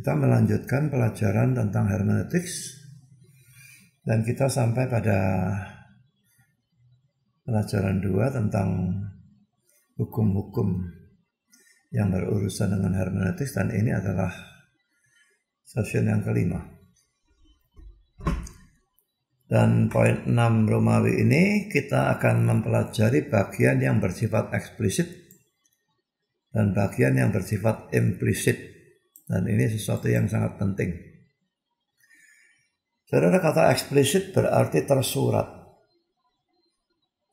Kita melanjutkan pelajaran tentang hermeneutics dan kita sampai pada pelajaran 2 tentang hukum-hukum yang berurusan dengan hermeneutics, dan ini adalah session yang kelima. Dan poin 6 Romawi ini kita akan mempelajari bagian yang bersifat eksplisit dan bagian yang bersifat implisit. Dan ini sesuatu yang sangat penting. Saudara, kata eksplisit berarti tersurat.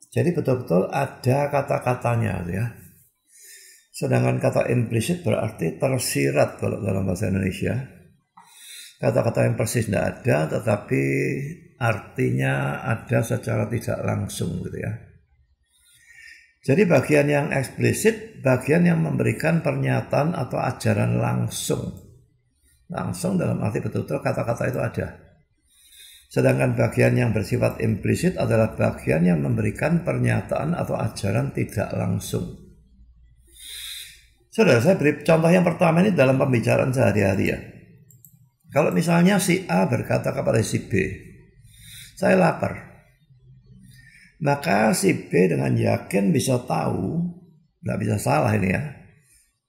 Jadi betul-betul ada kata-katanya ya. Sedangkan kata implisit berarti tersirat kalau dalam bahasa Indonesia. Kata-kata yang persis tidak ada, tetapi artinya ada secara tidak langsung gitu ya. Jadi bagian yang eksplisit, bagian yang memberikan pernyataan atau ajaran langsung. Langsung dalam arti betul-betul kata-kata itu ada. Sedangkan bagian yang bersifat implisit adalah bagian yang memberikan pernyataan atau ajaran tidak langsung. Saudara, saya beri contoh yang pertama ini dalam pembicaraan sehari-hari ya. Kalau misalnya si A berkata kepada si B, saya lapar. Maka si B dengan yakin bisa tahu, tidak bisa salah ini ya,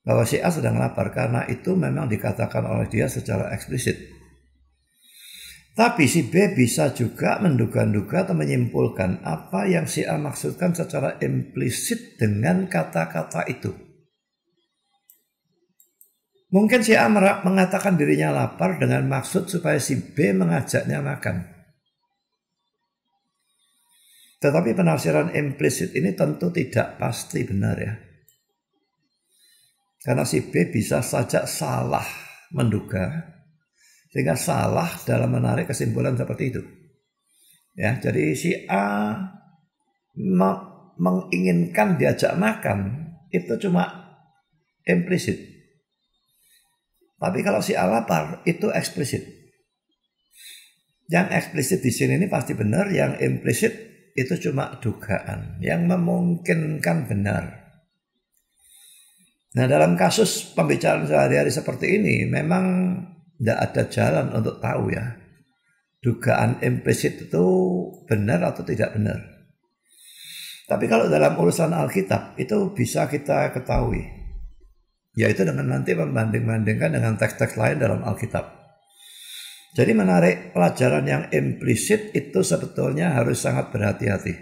bahwa si A sedang lapar karena itu memang dikatakan oleh dia secara eksplisit. Tapi si B bisa juga menduga-duga atau menyimpulkan apa yang si A maksudkan secara implisit dengan kata-kata itu. Mungkin si A mengatakan dirinya lapar dengan maksud supaya si B mengajaknya makan. Tetapi penafsiran implisit ini tentu tidak pasti benar ya. Karena si B bisa saja salah menduga, sehingga salah dalam menarik kesimpulan seperti itu. Ya, jadi si A menginginkan diajak makan itu cuma implisit. Tapi kalau si A lapar itu eksplisit. Yang eksplisit di sini ini pasti benar, yang implisit itu cuma dugaan yang memungkinkan benar. Nah, dalam kasus pembicaraan sehari-hari seperti ini memang tidak ada jalan untuk tahu ya, dugaan implisit itu benar atau tidak benar. Tapi kalau dalam urusan Alkitab itu bisa kita ketahui, yaitu dengan nanti membanding-bandingkan dengan teks-teks lain dalam Alkitab. Jadi menarik pelajaran yang implisit itu sebetulnya harus sangat berhati-hati.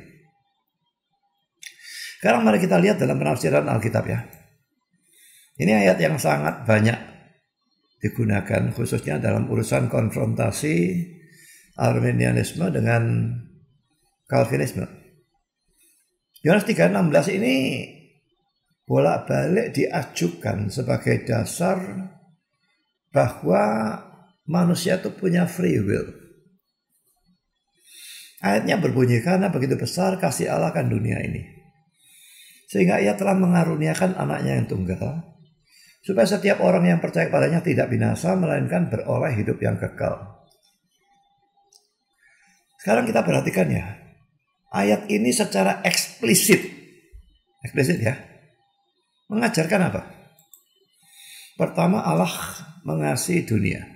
Sekarang mari kita lihat dalam penafsiran Alkitab ya. Ini ayat yang sangat banyak digunakan khususnya dalam urusan konfrontasi Arminianisme dengan Calvinisme. Yohanes 3:16 ini bolak-balik diajukan sebagai dasar bahwa manusia itu punya free will. Ayatnya berbunyi, karena begitu besar kasih Allah akan dunia ini, sehingga ia telah mengaruniakan anaknya yang tunggal, supaya setiap orang yang percaya padanya tidak binasa, melainkan beroleh hidup yang kekal. Sekarang kita perhatikan ya, ayat ini secara eksplisit ya, mengajarkan apa? Pertama, Allah mengasihi dunia.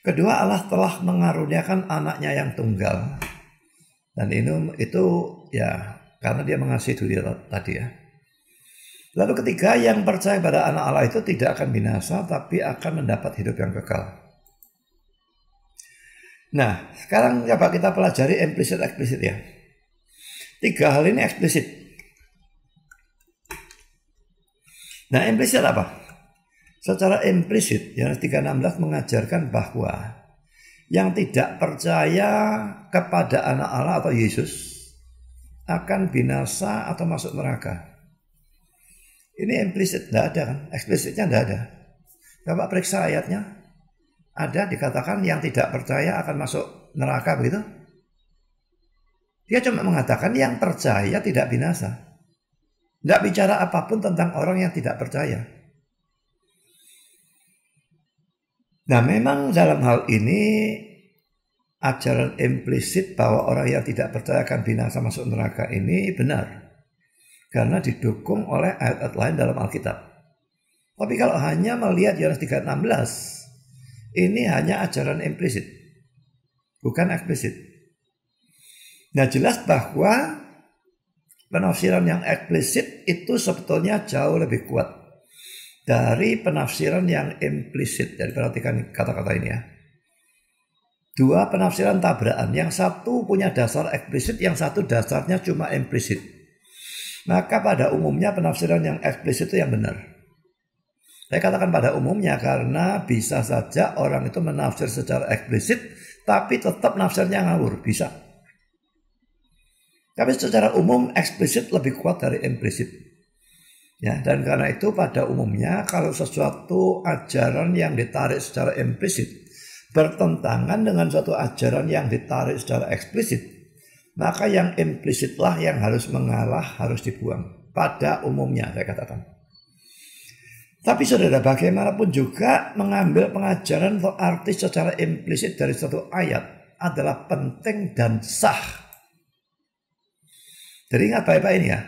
Kedua, Allah telah mengaruniakan anaknya yang tunggal. Dan itu ya karena dia mengasihi dunia tadi ya. Lalu ketiga, yang percaya pada anak Allah itu tidak akan binasa, tapi akan mendapat hidup yang kekal. Nah, sekarang coba kita pelajari implisit-eksplisit ya. 3 hal ini eksplisit. Nah, implisit apa? Secara implisit, Yohanes 3:16 mengajarkan bahwa yang tidak percaya kepada anak Allah atau Yesus akan binasa atau masuk neraka. Ini implisit, tidak ada kan? Eksplisitnya tidak ada. Coba periksa ayatnya. Ada dikatakan yang tidak percaya akan masuk neraka begitu? Dia cuma mengatakan yang percaya tidak binasa. Tidak bicara apapun tentang orang yang tidak percaya. Nah, memang dalam hal ini ajaran implisit bahwa orang yang tidak percaya akan binasa masuk neraka ini benar. Karena didukung oleh ayat-ayat lain dalam Alkitab. Tapi kalau hanya melihat Yohanes 3:16, ini hanya ajaran implisit, bukan eksplisit. Nah, jelas bahwa penafsiran yang eksplisit itu sebetulnya jauh lebih kuat dari penafsiran yang implisit. Jadi perhatikan kata-kata ini ya. Dua penafsiran tabrakan, yang satu punya dasar eksplisit, yang satu dasarnya cuma implisit. Maka pada umumnya penafsiran yang eksplisit itu yang benar. Saya katakan pada umumnya karena bisa saja orang itu menafsir secara eksplisit tapi tetap nafsirnya ngawur, bisa. Tapi secara umum eksplisit lebih kuat dari implisit. Ya, dan karena itu pada umumnya kalau sesuatu ajaran yang ditarik secara implisit bertentangan dengan suatu ajaran yang ditarik secara eksplisit, maka yang implisitlah yang harus mengalah, harus dibuang. Pada umumnya saya katakan. Tapi saudara, bagaimanapun juga mengambil pengajaran atau arti secara implisit dari suatu ayat adalah penting dan sah. Jadi ingat baik-baik ini ya.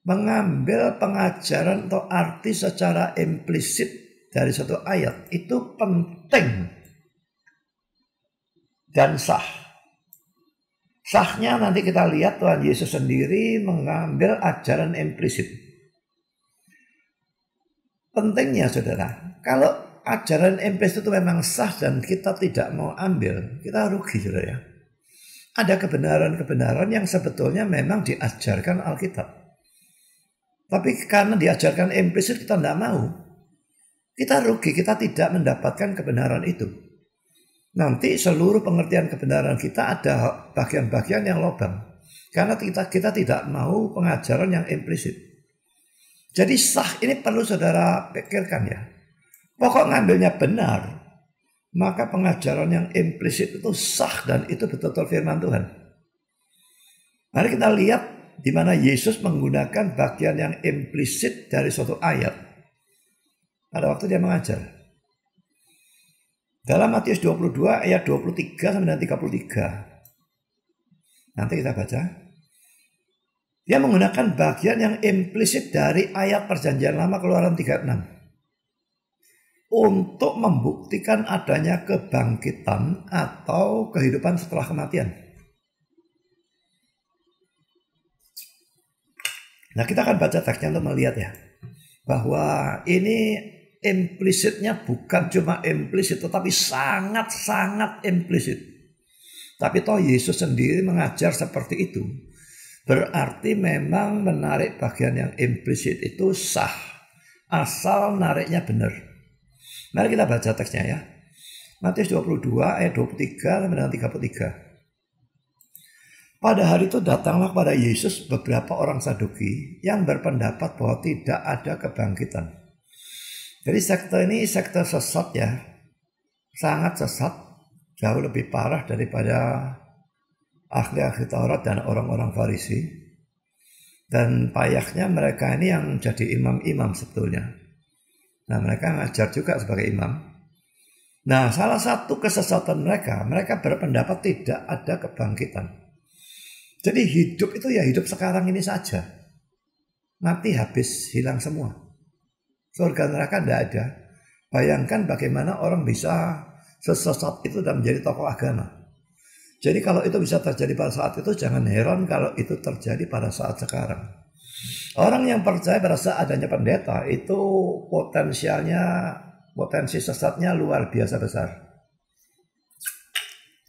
Mengambil pengajaran atau arti secara implisit dari satu ayat itu penting dan sah. Sahnya nanti kita lihat Tuhan Yesus sendiri mengambil ajaran implisit. Pentingnya saudara, kalau ajaran implisit itu memang sah dan kita tidak mau ambil, kita rugi saudara ya. Ada kebenaran-kebenaran yang sebetulnya memang diajarkan Alkitab. Tapi karena diajarkan implisit kita tidak mau. Kita rugi, kita tidak mendapatkan kebenaran itu. Nanti seluruh pengertian kebenaran kita ada bagian-bagian yang lobang. Karena kita tidak mau pengajaran yang implisit. Jadi sah ini perlu saudara pikirkan ya. Pokok ngambilnya benar, maka pengajaran yang implisit itu sah dan itu betul-betul firman Tuhan. Mari kita lihat di mana Yesus menggunakan bagian yang implisit dari suatu ayat. Pada waktu dia mengajar. Dalam Matius 22 ayat 23 sampai 33. Nanti kita baca. Dia menggunakan bagian yang implisit dari ayat Perjanjian Lama Keluaran 36. Untuk membuktikan adanya kebangkitan atau kehidupan setelah kematian. Nah, kita akan baca teksnya untuk melihat ya. Bahwa ini implisitnya bukan cuma implisit, tetapi sangat-sangat implisit. Tapi toh Yesus sendiri mengajar seperti itu. Berarti memang menarik bagian yang implisit itu sah. Asal nariknya benar. Mari kita baca teksnya ya. Matius 22 ayat 23 sampai 33. Pada hari itu datanglah kepada Yesus beberapa orang Saduki yang berpendapat bahwa tidak ada kebangkitan. Jadi sekte ini sekte sesat ya, sangat sesat, jauh lebih parah daripada ahli-ahli Taurat dan orang-orang Farisi. Dan payahnya mereka ini yang jadi imam-imam sebetulnya. Nah, mereka ngajar juga sebagai imam. Nah, salah satu kesesatan mereka berpendapat tidak ada kebangkitan. Jadi hidup itu ya hidup sekarang ini saja. Mati habis, hilang semua. Surga neraka tidak ada. Bayangkan bagaimana orang bisa sesesat itu dan menjadi tokoh agama. Jadi kalau itu bisa terjadi pada saat itu, jangan heran kalau itu terjadi pada saat sekarang. Orang yang percaya pada saat adanya pendeta itu potensi sesatnya luar biasa besar.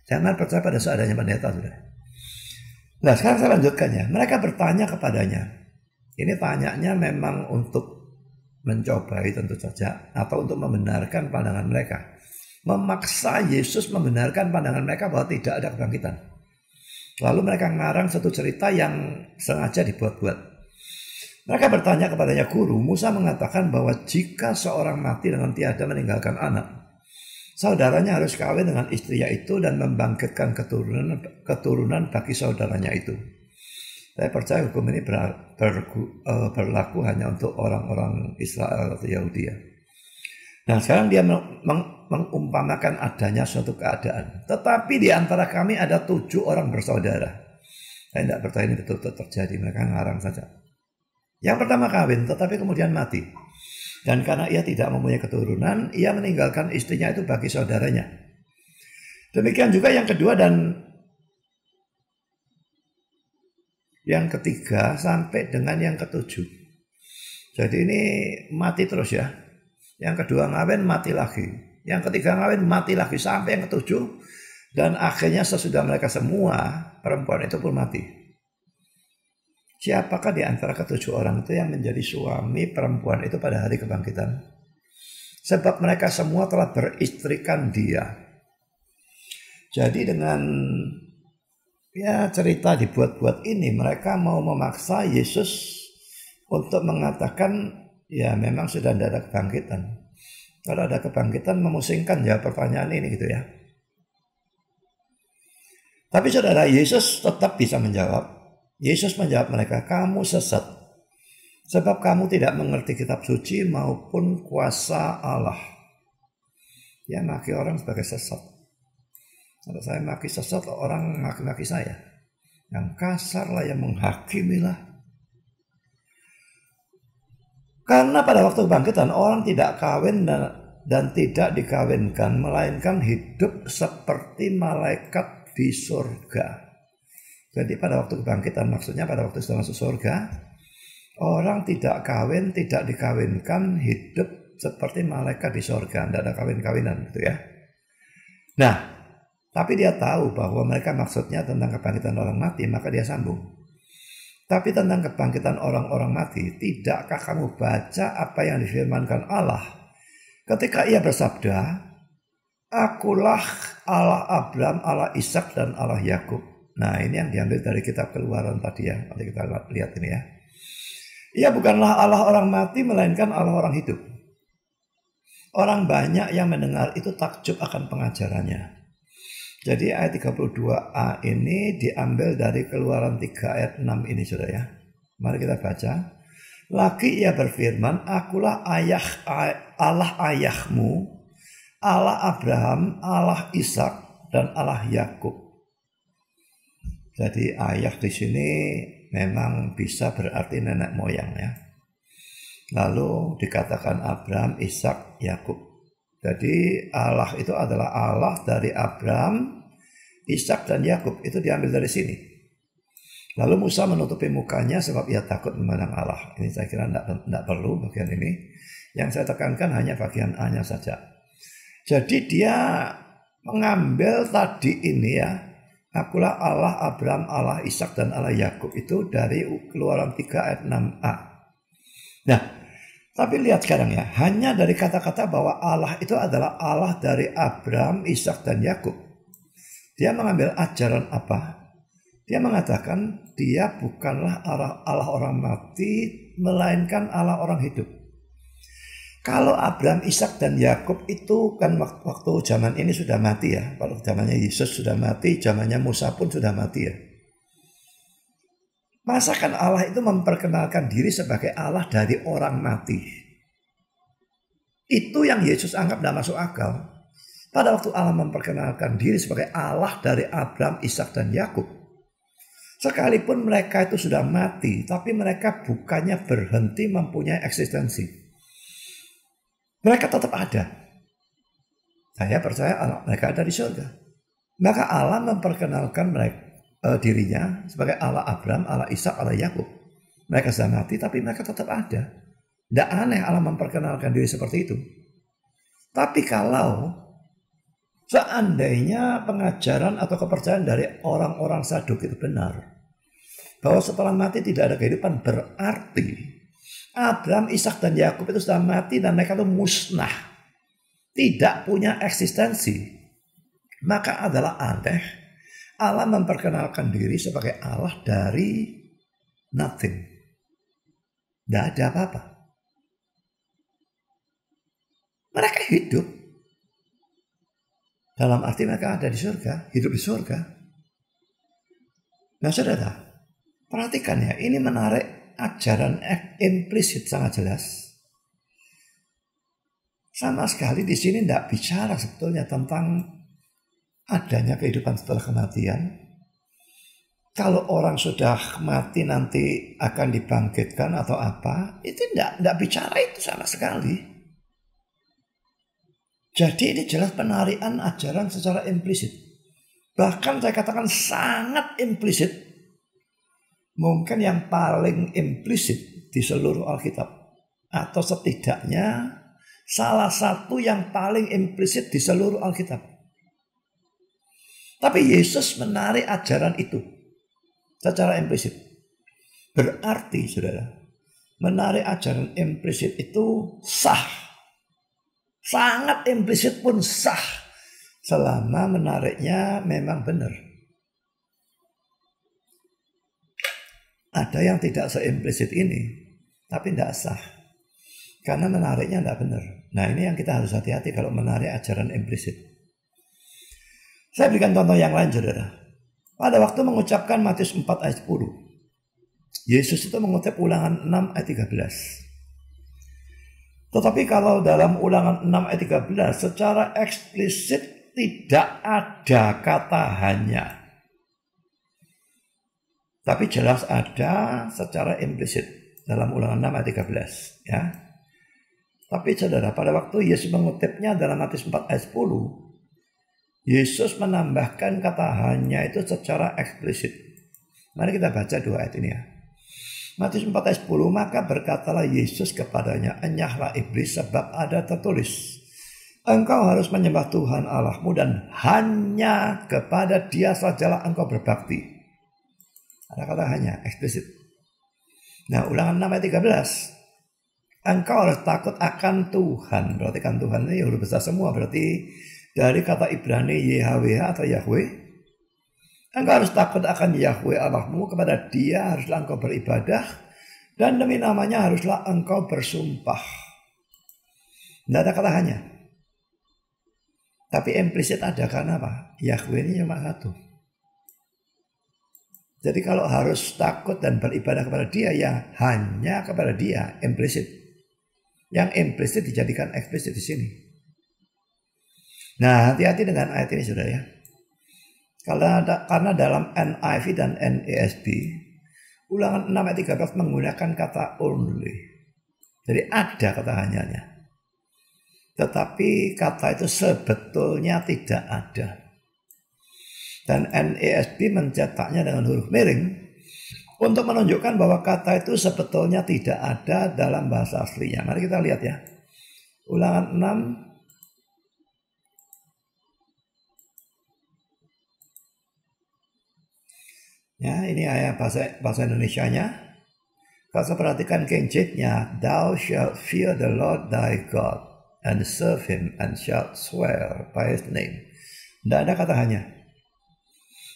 Jangan percaya pada saat adanya pendeta sudah. Nah, sekarang saya lanjutkan ya. Mereka bertanya kepadanya. Ini tanyanya memang untuk mencobai tentu saja, atau untuk membenarkan pandangan mereka. Memaksa Yesus membenarkan pandangan mereka bahwa tidak ada kebangkitan. Lalu mereka ngarang satu cerita yang sengaja dibuat-buat. Mereka bertanya kepadanya, "Guru, Musa mengatakan bahwa jika seorang mati dengan tiada meninggalkan anak, saudaranya harus kawin dengan istrinya itu dan membangkitkan keturunan bagi saudaranya itu." Saya percaya hukum ini berlaku hanya untuk orang-orang Israel atau Yahudi ya. Nah, sekarang dia mengumpamakan adanya suatu keadaan. Tetapi di antara kami ada 7 orang bersaudara. Saya tidak percaya ini betul-betul terjadi. Mereka ngarang saja. Yang pertama kawin, tetapi kemudian mati. Dan karena ia tidak mempunyai keturunan, ia meninggalkan istrinya itu bagi saudaranya. Demikian juga yang kedua dan yang ketiga sampai dengan yang ketujuh. Jadi ini mati terus ya. Yang kedua ngawin, mati lagi. Yang ketiga ngawin, mati lagi sampai yang ketujuh. Dan akhirnya sesudah mereka semua, perempuan itu pun mati. Siapakah di antara ketujuh orang itu yang menjadi suami perempuan itu pada hari kebangkitan? Sebab mereka semua telah beristrikan dia. Jadi dengan cerita dibuat-buat ini, mereka mau memaksa Yesus untuk mengatakan ya memang sudah tidak ada kebangkitan. Kalau ada kebangkitan memusingkan ya pertanyaan ini gitu ya. Tapi saudara, Yesus tetap bisa menjawab. Yesus menjawab mereka, kamu sesat. Sebab kamu tidak mengerti kitab suci maupun kuasa Allah. Ya maki orang sebagai sesat. Kalau saya maki sesat, orang maki-maki saya. Yang kasar lah, yang menghakimi lah. Karena pada waktu kebangkitan orang tidak kawin dan tidak dikawinkan, melainkan hidup seperti malaikat di surga. Jadi pada waktu kebangkitan, maksudnya pada waktu sudah masuk surga, orang tidak kawin, tidak dikawinkan, hidup seperti malaikat di surga. Tidak ada kawin-kawinan gitu ya. Nah, tapi dia tahu bahwa mereka maksudnya tentang kebangkitan orang mati, maka dia sambung. Tapi tentang kebangkitan orang-orang mati, tidakkah kamu baca apa yang difirmankan Allah ketika ia bersabda, Akulah Allah Abraham, Allah Ishak dan Allah Yakub. Nah ini yang diambil dari kitab Keluaran tadi ya. Nanti kita lihat ini ya. Ia bukanlah Allah orang mati, melainkan Allah orang hidup. Orang banyak yang mendengar itu takjub akan pengajarannya. Jadi ayat 32a ini diambil dari Keluaran 3 ayat 6 ini sudah ya. Mari kita baca. Lagi ia berfirman, Akulah Allah ayahmu, Allah Abraham, Allah Ishak dan Allah Yakub. Jadi ayah di sini memang bisa berarti nenek moyang ya. Lalu dikatakan Abraham, Ishak, Yakub. Jadi Allah itu adalah Allah dari Abraham, Ishak dan Yakub. Itu diambil dari sini. Lalu Musa menutupi mukanya sebab ia takut memandang Allah. Ini saya kira tidak perlu bagian ini. Yang saya tekankan hanya bagian A-nya saja. Jadi dia mengambil tadi ini ya. Akulah Allah Abraham, Allah Ishak dan Allah Yakub. Itu dari Keluaran 3 ayat 6a. Nah, tapi lihat sekarang ya. Hanya dari kata-kata bahwa Allah itu adalah Allah dari Abraham, Ishak dan Yakub. Dia mengambil ajaran apa? Dia mengatakan dia bukanlah Allah orang mati, melainkan Allah orang hidup. Kalau Abraham, Ishak dan Yakub itu kan waktu zaman ini sudah mati ya. Kalau zamannya Yesus sudah mati, zamannya Musa pun sudah mati ya. Masa kan Allah itu memperkenalkan diri sebagai Allah dari orang mati? Itu yang Yesus anggap tidak masuk akal. Pada waktu Allah memperkenalkan diri sebagai Allah dari Abraham, Ishak dan Yakub, sekalipun mereka itu sudah mati, tapi mereka bukannya berhenti mempunyai eksistensi. Mereka tetap ada. Saya percaya mereka ada di surga. Maka Allah memperkenalkan dirinya sebagai Allah Abraham, Allah Ishak, Allah Yakub. Mereka sudah mati tapi mereka tetap ada. Tidak aneh Allah memperkenalkan diri seperti itu. Tapi kalau seandainya pengajaran atau kepercayaan dari orang-orang Saduk itu benar, bahwa setelah mati tidak ada kehidupan, berarti Abraham, Ishak dan Yakub itu sudah mati dan mereka itu musnah. Tidak punya eksistensi. Maka adalah aneh Allah memperkenalkan diri sebagai Allah dari nothing. Tidak ada apa-apa. Mereka hidup. Dalam arti mereka ada di surga. Hidup di surga. Nah saudara, perhatikan ya. Ini menarik. Ajaran implisit sangat jelas. Sama sekali di sini tidak bicara sebetulnya tentang adanya kehidupan setelah kematian. kalau orang sudah mati nanti akan dibangkitkan atau apa, itu tidak bicara itu sama sekali. Jadi ini jelas penarian ajaran secara implisit. Bahkan saya katakan sangat implisit. Mungkin yang paling implisit di seluruh Alkitab. Atau setidaknya salah satu yang paling implisit di seluruh Alkitab. Tapi Yesus menarik ajaran itu secara implisit. Berarti saudara, menarik ajaran implisit itu sah. Sangat implisit pun sah. Selama menariknya memang benar. Ada yang tidak seimplisit ini, tapi tidak sah. Karena menariknya tidak benar. Nah ini yang kita harus hati-hati kalau menarik ajaran implisit. Saya berikan contoh yang lain saudara. Pada waktu mengucapkan Matius 4 ayat 10. Yesus itu mengutip Ulangan 6 ayat 13. Tetapi kalau dalam Ulangan 6 ayat 13 secara eksplisit tidak ada kata hanya. Tapi jelas ada secara implisit dalam Ulangan 6 ayat 13. Ya. Tapi saudara, pada waktu Yesus mengutipnya dalam Matius 4 ayat 10, Yesus menambahkan kata hanya itu secara eksplisit. Mari kita baca dua ayat ini ya. Matius 4 ayat 10, maka berkatalah Yesus kepadanya, enyahlah iblis sebab ada tertulis, engkau harus menyembah Tuhan Allahmu dan hanya kepada Dia sajalah engkau berbakti. Ada kata hanya, eksplisit. Nah Ulangan 6 ayat 13, engkau harus takut akan Tuhan. Berarti kan Tuhan ini huruf besar semua, berarti dari kata Ibrani YHWH atau Yahweh. Engkau harus takut akan Yahweh Allahmu, kepada Dia haruslah engkau beribadah, dan demi namanya haruslah engkau bersumpah. Tidak ada kata hanya. Tapi implisit ada, karena apa? Yahweh ini cuma satu. Jadi kalau harus takut dan beribadah kepada Dia, ya hanya kepada Dia, implisit. Yang implisit dijadikan eksplisit di sini. Nah hati-hati dengan ayat ini saudara ya. Karena dalam NIV dan NASB, Ulangan 6 ayat 13 menggunakan kata only. Jadi ada kata hanyanya. Tetapi kata itu sebetulnya tidak ada. Dan NASB mencetaknya dengan huruf miring untuk menunjukkan bahwa kata itu sebetulnya tidak ada dalam bahasa aslinya. Mari kita lihat ya. Ulangan 6 ya, ini ayat bahasa Indonesianya. Kalau saya perhatikan King James-nya, thou shalt fear the Lord thy God and serve him and shalt swear by his name. Tidak ada kata hanya.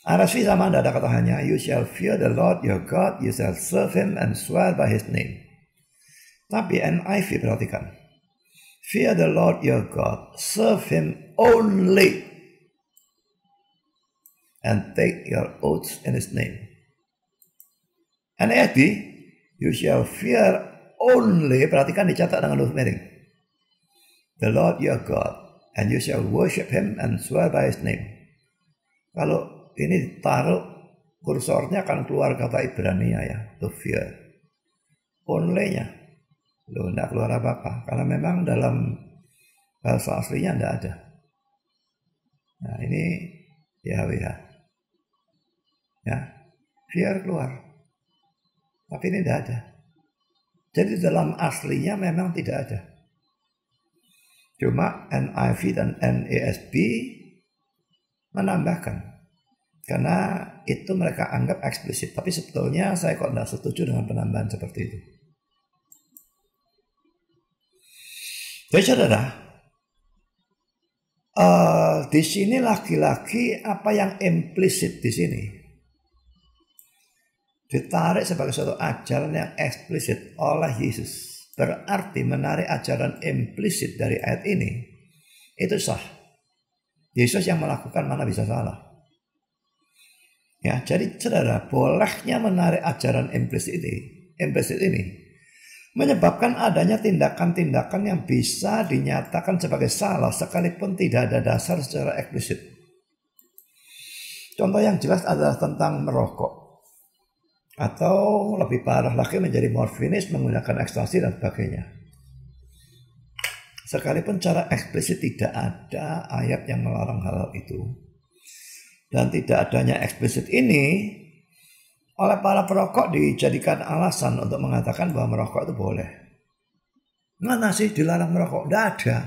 RSV sama, tidak ada kata hanya. You shall fear the Lord your God, you shall serve him and swear by his name. Tapi NIV perhatikan, fear the Lord your God, serve him only, and take your oaths in his name. NASB, you shall fear only, perhatikan dicatat dengan huruf miring, the Lord your God, and you shall worship him and swear by his name. Kalau ini taruh kursornya akan keluar kata Ibrania ya, to fear. Only-nya, loh tidak keluar apa-apa, karena memang dalam bahasa aslinya tidak ada. Nah ini YHWH. Ya, fear keluar. Tapi ini tidak ada. Jadi dalam aslinya memang tidak ada. Cuma NIV dan NASB menambahkan. Karena itu mereka anggap eksplisit. Tapi sebetulnya saya kok tidak setuju dengan penambahan seperti itu. Jadi saudara, di sini lagi-lagi apa yang implisit di sini ditarik sebagai suatu ajaran yang eksplisit oleh Yesus. Berarti menarik ajaran implisit dari ayat ini itu sah. Yesus yang melakukan, mana bisa salah. Ya, jadi saudara, bolehnya menarik ajaran implisit ini menyebabkan adanya tindakan-tindakan yang bisa dinyatakan sebagai salah sekalipun tidak ada dasar secara eksplisit. Contoh yang jelas adalah tentang merokok. Atau lebih parah lagi menjadi morfinis menggunakan ekstasi dan sebagainya. Sekalipun secara eksplisit tidak ada ayat yang melarang hal itu. Dan tidak adanya eksplisit ini oleh para perokok dijadikan alasan untuk mengatakan bahwa merokok itu boleh. Mana sih dilarang merokok? Tidak ada.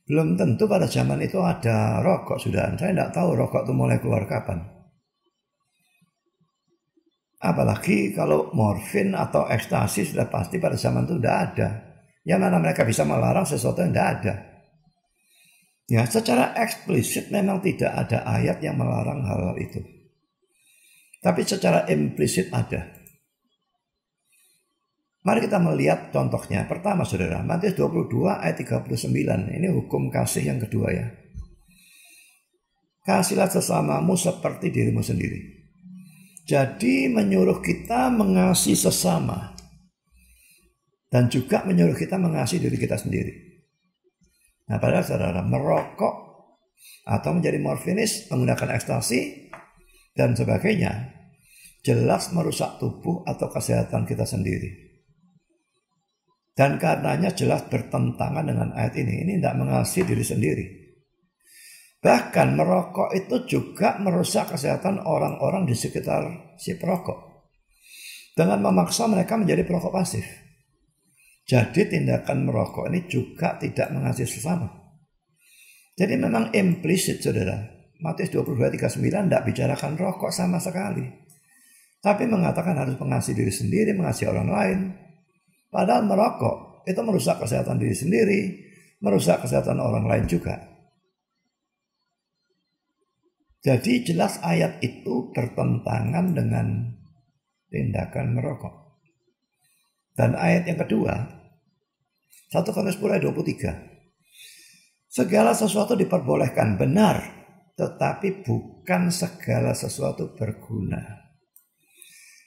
Belum tentu pada zaman itu ada rokok sudah. Saya tidak tahu rokok itu mulai keluar kapan. Apalagi kalau morfin atau ekstasi sudah pasti pada zaman itu tidak ada. Yang mana mereka bisa melarang sesuatu yang tidak ada. Ya, secara eksplisit memang tidak ada ayat yang melarang hal itu. Tapi secara implisit ada. Mari kita melihat contohnya. Pertama saudara, Matius 22 ayat 39. Ini hukum kasih yang kedua ya. Kasihlah sesamamu seperti dirimu sendiri. Jadi menyuruh kita mengasihi sesama. Dan juga menyuruh kita mengasihi diri kita sendiri. Nah padahal saudara, merokok atau menjadi morfinis, menggunakan ekstasi dan sebagainya, jelas merusak tubuh atau kesehatan kita sendiri. Dan karenanya jelas bertentangan dengan ayat ini. Ini tidak mengasihi diri sendiri. Bahkan merokok itu juga merusak kesehatan orang-orang di sekitar si perokok. Dengan memaksa mereka menjadi perokok pasif. Jadi tindakan merokok ini juga tidak mengasihi sesama. Jadi memang implisit saudara. Matius 22:39 tidak bicarakan rokok sama sekali. Tapi mengatakan harus mengasihi diri sendiri, mengasihi orang lain. Padahal merokok itu merusak kesehatan diri sendiri, merusak kesehatan orang lain juga. Jadi jelas ayat itu bertentangan dengan tindakan merokok. Dan ayat yang kedua, 1 Korintus 10 ayat 23. Segala sesuatu diperbolehkan benar, tetapi bukan segala sesuatu berguna.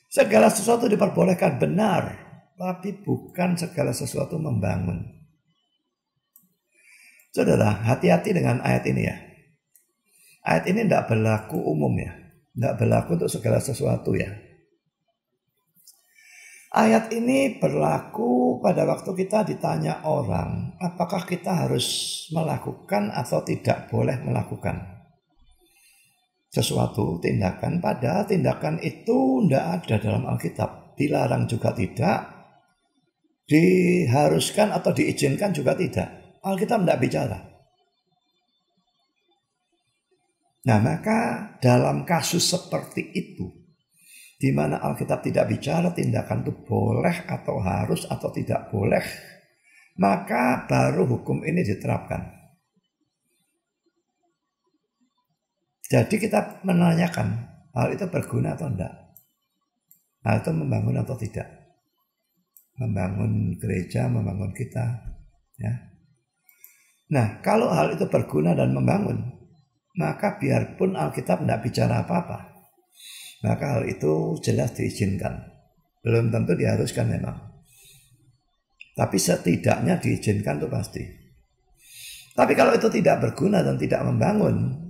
Segala sesuatu diperbolehkan benar, tapi bukan segala sesuatu membangun. Saudara, hati-hati dengan ayat ini ya. Ayat ini tidak berlaku umum ya. Tidak berlaku untuk segala sesuatu ya. Ayat ini berlaku pada waktu kita ditanya orang, apakah kita harus melakukan atau tidak boleh melakukan sesuatu tindakan. Padahal tindakan itu tidak ada dalam Alkitab. Dilarang juga tidak. Diharuskan atau diizinkan juga tidak. Alkitab tidak bicara. Nah maka dalam kasus seperti itu, di mana Alkitab tidak bicara tindakan itu boleh atau harus atau tidak boleh, maka baru hukum ini diterapkan. Jadi kita menanyakan, hal itu berguna atau tidak? Hal itu membangun atau tidak? Membangun gereja, membangun kita. Ya. Nah kalau hal itu berguna dan membangun, maka biarpun Alkitab tidak bicara apa-apa, maka hal itu jelas diizinkan. Belum tentu diharuskan memang. Tapi setidaknya diizinkan itu pasti. Tapi kalau itu tidak berguna dan tidak membangun,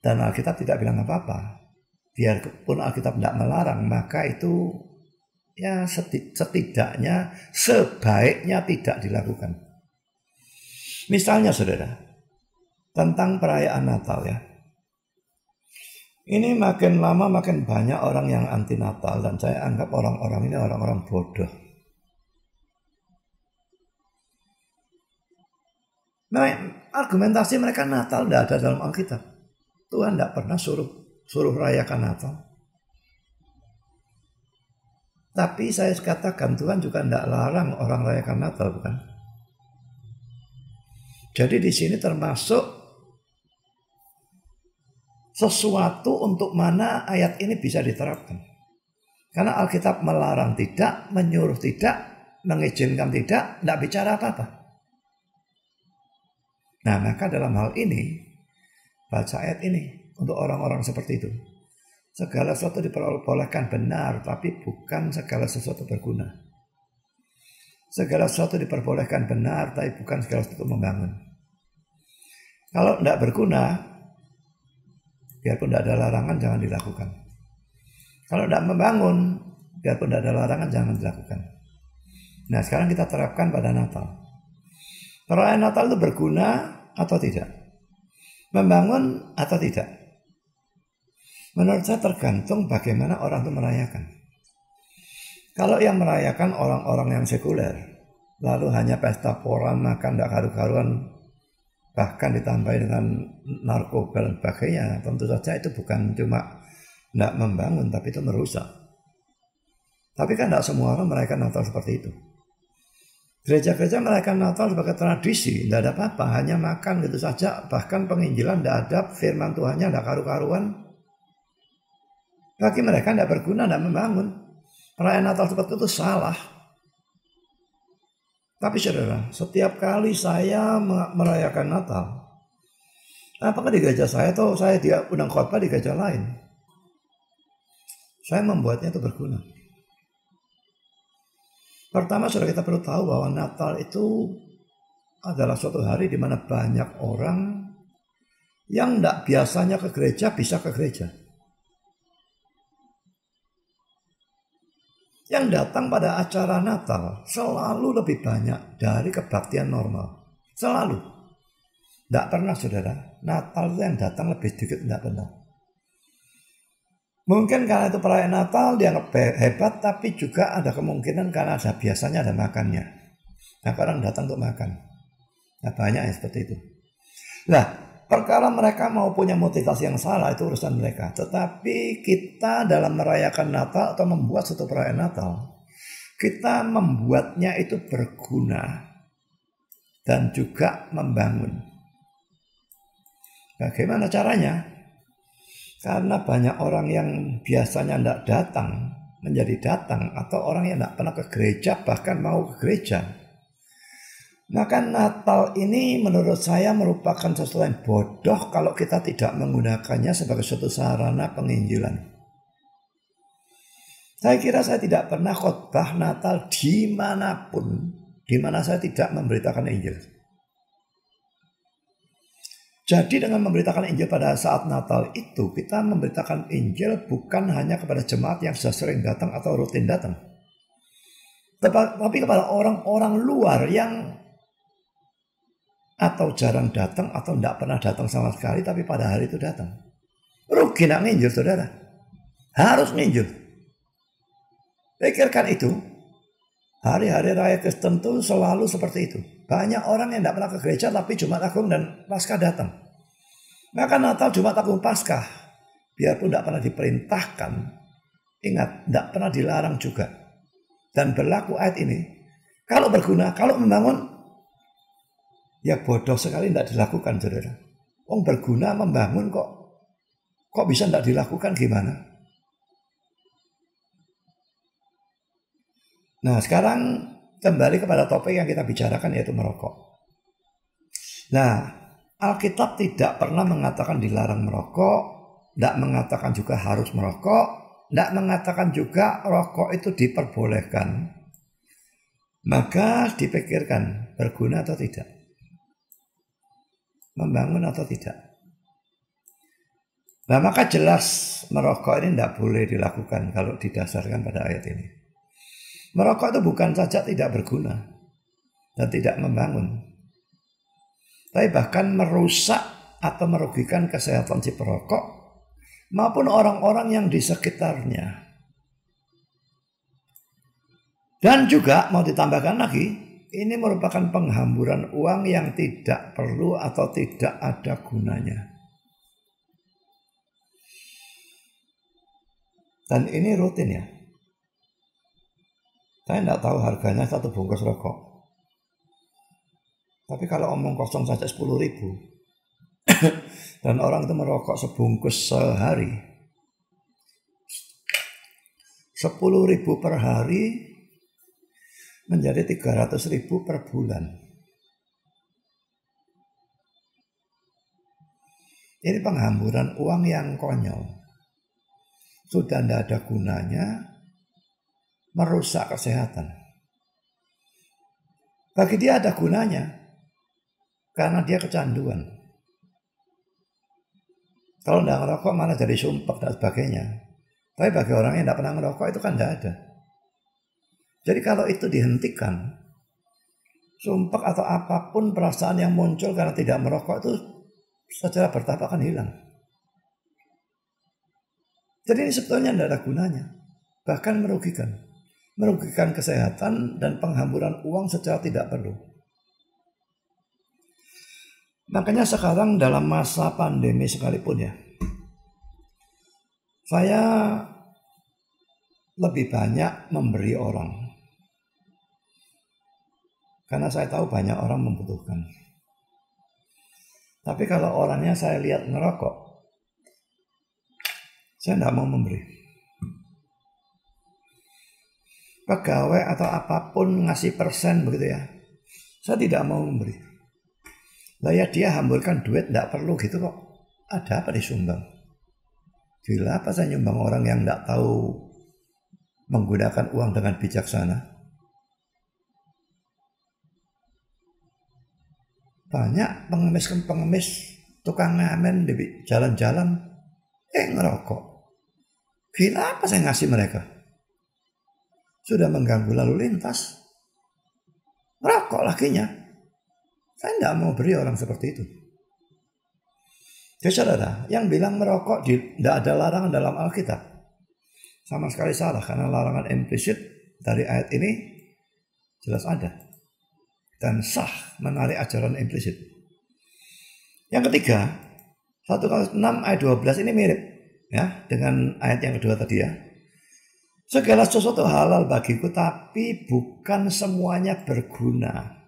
dan Alkitab tidak bilang apa-apa, biarpun Alkitab tidak melarang, maka itu ya setidaknya sebaiknya tidak dilakukan. Misalnya saudara, tentang perayaan Natal ya. Ini makin lama makin banyak orang yang anti Natal dan saya anggap orang-orang ini orang-orang bodoh. Nah, argumentasi mereka Natal tidak ada dalam Alkitab. Tuhan tidak pernah suruh rayakan Natal. Tapi saya katakan Tuhan juga tidak larang orang rayakan Natal, bukan? Jadi di sini termasuk sesuatu untuk mana ayat ini bisa diterapkan. Karena Alkitab melarang tidak, menyuruh tidak, mengizinkan tidak bicara apa-apa. Nah maka dalam hal ini, baca ayat ini untuk orang-orang seperti itu. Segala sesuatu diperbolehkan benar, tapi bukan segala sesuatu berguna. Segala sesuatu diperbolehkan benar, tapi bukan segala sesuatu membangun. Kalau tidak berguna, biarpun tidak ada larangan jangan dilakukan. Kalau tidak membangun, biarpun tidak ada larangan jangan dilakukan. Nah sekarang kita terapkan pada Natal. Perayaan Natal itu berguna atau tidak? Membangun atau tidak? Menurut saya tergantung bagaimana orang itu merayakan. Kalau yang merayakan orang-orang yang sekuler, lalu hanya pesta pora, makan, tidak karu-karuan, bahkan ditambah dengan narkoba dan sebagainya, tentu saja itu bukan cuma tidak membangun, tapi itu merusak. Tapi kan tidak semua orang merayakan Natal seperti itu. Gereja-gereja merayakan Natal sebagai tradisi, tidak ada apa-apa, hanya makan gitu saja. Bahkan penginjilan tidak ada, firman Tuhannya tidak karu-karuan. Bagi mereka tidak berguna, tidak membangun. Perayaan Natal seperti itu salah. Tapi saudara, setiap kali saya merayakan Natal, apakah di gereja saya atau saya dia undang khotbah di gereja lain, saya membuatnya itu berguna. Pertama, saudara, kita perlu tahu bahwa Natal itu adalah suatu hari di mana banyak orang yang tidak biasanya ke gereja bisa ke gereja. Yang datang pada acara Natal selalu lebih banyak dari kebaktian normal. Selalu. Tidak pernah, saudara, Natal itu yang datang lebih sedikit, tidak pernah. Mungkin karena itu perayaan Natal dianggap hebat, tapi juga ada kemungkinan karena biasanya ada makannya. Nah, orang datang untuk makan. Nah, banyak yang seperti itu. Nah, perkara mereka mau punya motivasi yang salah itu urusan mereka. Tetapi kita dalam merayakan Natal atau membuat suatu perayaan Natal, kita membuatnya itu berguna dan juga membangun. Bagaimana caranya? Karena banyak orang yang biasanya tidak datang menjadi datang, atau orang yang tidak pernah ke gereja bahkan mau ke gereja. Maka Natal ini menurut saya merupakan sesuatu yang bodoh kalau kita tidak menggunakannya sebagai suatu sarana penginjilan. Saya kira saya tidak pernah khotbah Natal dimanapun, di mana saya tidak memberitakan Injil. Jadi dengan memberitakan Injil pada saat Natal itu, kita memberitakan Injil bukan hanya kepada jemaat yang sudah sering datang atau rutin datang, tapi kepada orang-orang luar yang atau jarang datang atau tidak pernah datang sama sekali, tapi pada hari itu datang. Rugi nak nginjil, saudara. Harus nginjil. Pikirkan itu. Hari-hari raya Kristen itu selalu seperti itu. Banyak orang yang tidak pernah ke gereja tapi Jumat Agung dan Paskah datang. Maka Natal, Jumat Agung, Paskah, biarpun tidak pernah diperintahkan, ingat, tidak pernah dilarang juga. Dan berlaku ayat ini, kalau berguna, kalau membangun, ya bodoh sekali tidak dilakukan, saudara. Orang berguna membangun kok bisa tidak dilakukan, gimana? Nah, sekarang kembali kepada topik yang kita bicarakan, yaitu merokok. Nah, Alkitab tidak pernah mengatakan dilarang merokok, tidak mengatakan juga harus merokok, tidak mengatakan juga rokok itu diperbolehkan. Maka dipikirkan berguna atau tidak, membangun atau tidak. Nah, maka jelas merokok ini tidak boleh dilakukan kalau didasarkan pada ayat ini. Merokok itu bukan saja tidak berguna dan tidak membangun, tapi bahkan merusak atau merugikan kesehatan si perokok maupun orang-orang yang di sekitarnya. Dan juga mau ditambahkan lagi, ini merupakan penghamburan uang yang tidak perlu atau tidak ada gunanya. Dan ini rutin ya. Saya tidak tahu harganya satu bungkus rokok. Tapi kalau omong kosong saja 10.000. Dan orang itu merokok sebungkus sehari. 10.000 per hari menjadi 300.000 per bulan. Ini penghamburan uang yang konyol. Sudah tidak ada gunanya, merusak kesehatan. Bagi dia ada gunanya, karena dia kecanduan. Kalau tidak ngerokok malah jadi sumpek dan sebagainya. Tapi bagi orang yang tidak pernah merokok itu kan tidak ada. Jadi kalau itu dihentikan, sumpah atau apapun perasaan yang muncul karena tidak merokok itu secara bertahap akan hilang. Jadi ini sebetulnya tidak ada gunanya. Bahkan merugikan. Merugikan kesehatan dan penghamburan uang secara tidak perlu. Makanya sekarang dalam masa pandemi sekalipun ya, saya lebih banyak memberi orang. Karena saya tahu banyak orang membutuhkan. Tapi kalau orangnya saya lihat ngerokok, saya tidak mau memberi. Pegawai atau apapun ngasih persen begitu ya, saya tidak mau memberi. Lah ya dia hamburkan duit tidak perlu gitu kok. Ada apa disumbang? Gila apa saya nyumbang orang yang tidak tahu menggunakan uang dengan bijaksana? Banyak pengemis tukang ngamen di jalan-jalan ngerokok. Gila apa saya ngasih mereka? Sudah mengganggu lalu lintas. Merokok lakinya. Saya tidak mau beri orang seperti itu. Ya saudara, yang bilang merokok tidak ada larangan dalam Alkitab, sama sekali salah, karena larangan implisit dari ayat ini jelas ada. Dan sah menarik ajaran implisit. Yang ketiga, 1 Korintus 6 ayat 12 ini mirip ya dengan ayat yang kedua tadi ya. Segala sesuatu halal bagiku, tapi bukan semuanya berguna.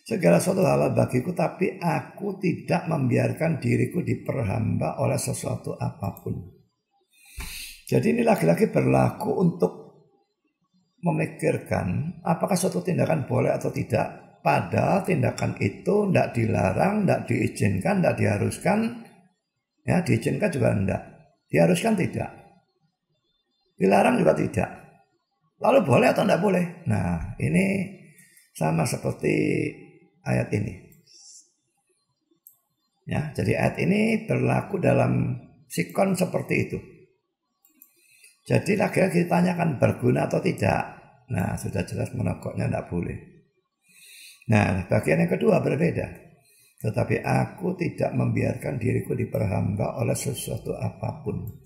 Segala sesuatu halal bagiku, tapi aku tidak membiarkan diriku diperhamba oleh sesuatu apapun. Jadi ini lagi-lagi berlaku untuk memikirkan apakah suatu tindakan boleh atau tidak. Padahal tindakan itu tidak dilarang, tidak diizinkan, tidak diharuskan. Ya, diizinkan juga tidak. Diharuskan tidak. Dilarang juga tidak. Lalu boleh atau tidak boleh? Nah, ini sama seperti ayat ini. Ya, jadi ayat ini berlaku dalam sikon seperti itu. Jadi lagi-lagi ditanyakan berguna atau tidak. Nah, sudah jelas merokoknya tidak boleh. Nah, bagian yang kedua berbeda. Tetapi aku tidak membiarkan diriku diperhamba oleh sesuatu apapun.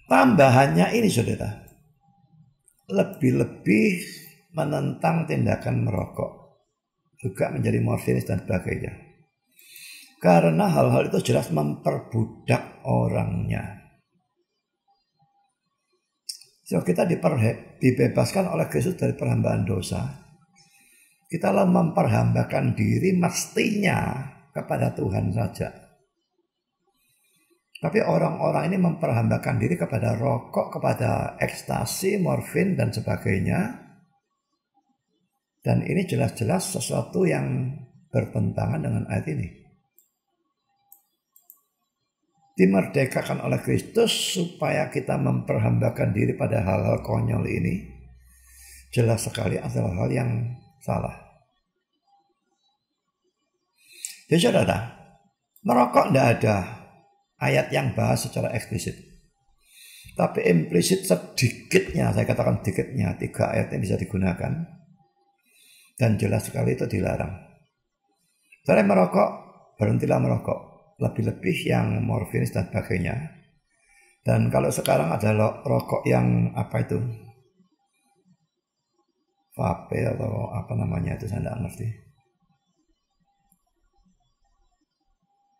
Tambahannya ini saudara, lebih-lebih menentang tindakan merokok, juga menjadi morfinis dan sebagainya. Karena hal-hal itu jelas memperbudak orangnya. So, kita dibebaskan oleh Kristus dari perhambaan dosa. Kita memperhambakan diri mestinya kepada Tuhan saja. Tapi orang-orang ini memperhambakan diri kepada rokok, kepada ekstasi, morfin, dan sebagainya. Dan ini jelas-jelas sesuatu yang bertentangan dengan ayat ini. Dimerdekakan oleh Kristus supaya kita memperhambakan diri pada hal-hal konyol ini. Jelas sekali adalah hal yang salah. Jadi saudara, merokok tidak ada ayat yang bahas secara eksplisit. Tapi implisit sedikitnya, saya katakan sedikitnya, 3 ayat yang bisa digunakan. Dan jelas sekali itu dilarang. Saya merokok, berhentilah merokok. Lebih-lebih yang morfinis dan sebagainya. Dan kalau sekarang ada rokok yang apa itu? Vape atau apa namanya itu saya tidak ngerti.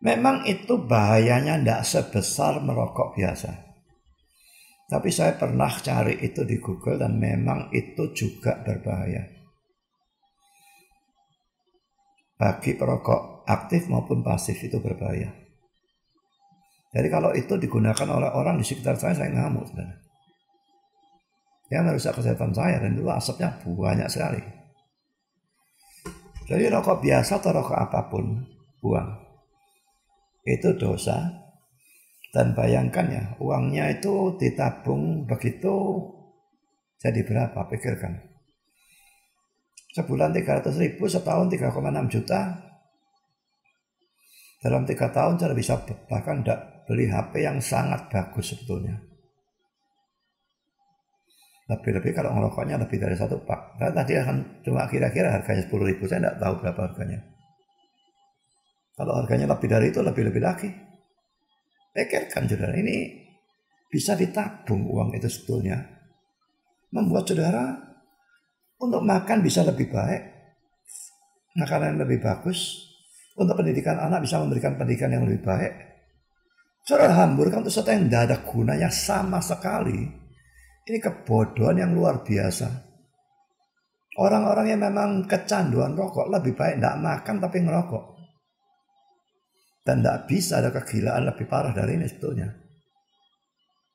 Memang itu bahayanya tidak sebesar merokok biasa. Tapi saya pernah cari itu di Google dan memang itu juga berbahaya. Bagi perokok aktif maupun pasif itu berbahaya. Jadi kalau itu digunakan oleh orang di sekitar saya ngamuk sebenarnya. Ya merusak kesehatan saya dan itu asapnya banyak sekali. Jadi rokok biasa atau rokok apapun, buang. Itu dosa. Dan bayangkan ya, uangnya itu ditabung begitu jadi berapa? Pikirkan. Sebulan 300.000, setahun 3,6 juta. Dalam 3 tahun sudah bisa bahkan beli HP yang sangat bagus sebetulnya. Lebih-lebih kalau ngerokoknya lebih dari 1 pak. Karena tadi akan cuma kira-kira harganya 10.000, saya tidak tahu berapa harganya. Kalau harganya lebih dari itu, lebih-lebih lagi. Pikirkan saudara, ini bisa ditabung uang itu sebetulnya. Membuat saudara untuk makan bisa lebih baik, makanan yang lebih bagus. Untuk pendidikan anak bisa memberikan pendidikan yang lebih baik. Saudara hamburkan untuk sesuatu yang tidak ada gunanya sama sekali. Ini kebodohan yang luar biasa. Orang-orang yang memang kecanduan rokok lebih baik tidak makan tapi ngerokok. Dan tidak bisa ada kegilaan lebih parah dari ini sebetulnya.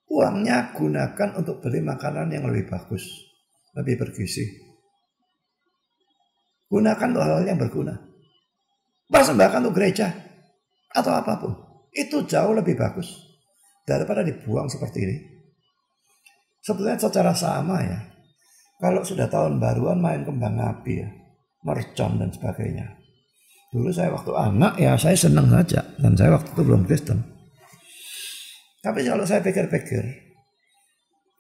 Uangnya gunakan untuk beli makanan yang lebih bagus, lebih bergizi. Gunakan untuk hal-hal yang berguna. Persembahkan untuk gereja atau apapun. Itu jauh lebih bagus daripada dibuang seperti ini. Sebetulnya secara sama ya. Kalau sudah tahun baruan main kembang api ya, mercon dan sebagainya. Dulu saya waktu anak ya saya senang saja. Dan saya waktu itu belum Kristen. Tapi kalau saya pikir-pikir,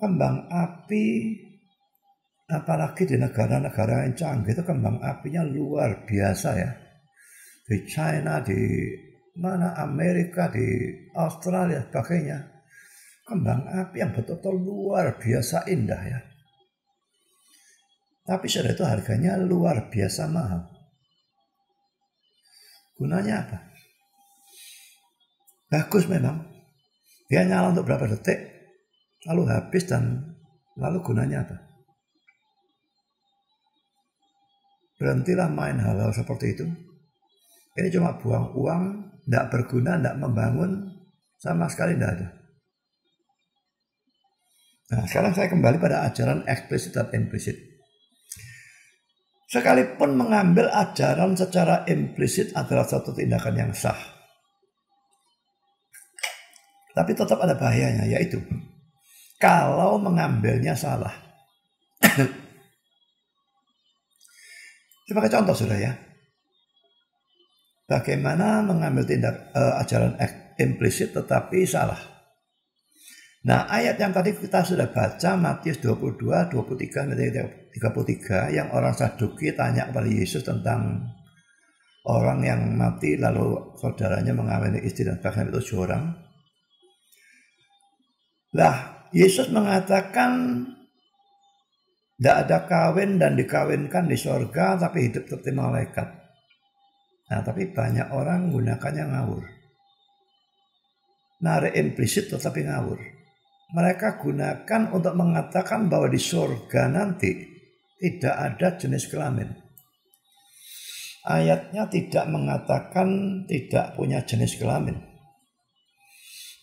kembang api, apalagi di negara-negara yang canggih itu kembang apinya luar biasa ya. Di China, di mana Amerika, di Australia, sebagainya. Kembang api yang betul-betul luar biasa indah ya. Tapi sudah itu harganya luar biasa mahal. Gunanya apa? Bagus memang. Dia nyala untuk berapa detik, lalu habis dan lalu gunanya apa? Berhentilah main hal-hal seperti itu. Ini cuma buang uang, tidak berguna, tidak membangun, sama sekali tidak ada. Nah, sekarang saya kembali pada ajaran eksplisit dan implisit. Sekalipun mengambil ajaran secara implisit adalah satu tindakan yang sah. Tapi tetap ada bahayanya, yaitu kalau mengambilnya salah. Sebagai contoh sudah ya. Bagaimana mengambil ajaran implisit tetapi salah. Nah, ayat yang tadi kita sudah baca Matius 22, 23, 33 yang orang Saduki tanya kepada Yesus tentang orang yang mati lalu saudaranya mengawini istri dan bahkan itu 7 orang. Lah, Yesus mengatakan tidak ada kawin dan dikawinkan di sorga tapi hidup seperti malaikat. Nah, tapi banyak orang menggunakannya ngawur. Narik implisit tetapi ngawur. Mereka gunakan untuk mengatakan bahwa di surga nanti tidak ada jenis kelamin. Ayatnya tidak mengatakan tidak punya jenis kelamin.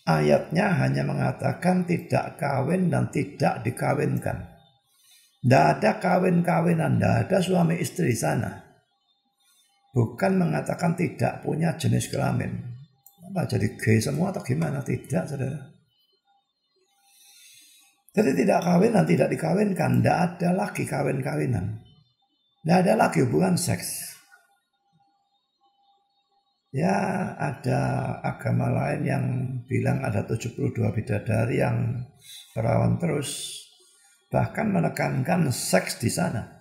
Ayatnya hanya mengatakan tidak kawin dan tidak dikawinkan. Tidak ada kawin-kawinan, tidak ada suami istri di sana. Bukan mengatakan tidak punya jenis kelamin. Apa jadi gay semua atau gimana? Tidak, saudara. Jadi tidak kawin dan tidak dikawinkan. Tidak ada lagi kawin-kawinan. Tidak ada lagi hubungan seks. Ya ada agama lain yang bilang ada 72 bidadari yang perawan terus. Bahkan menekankan seks di sana.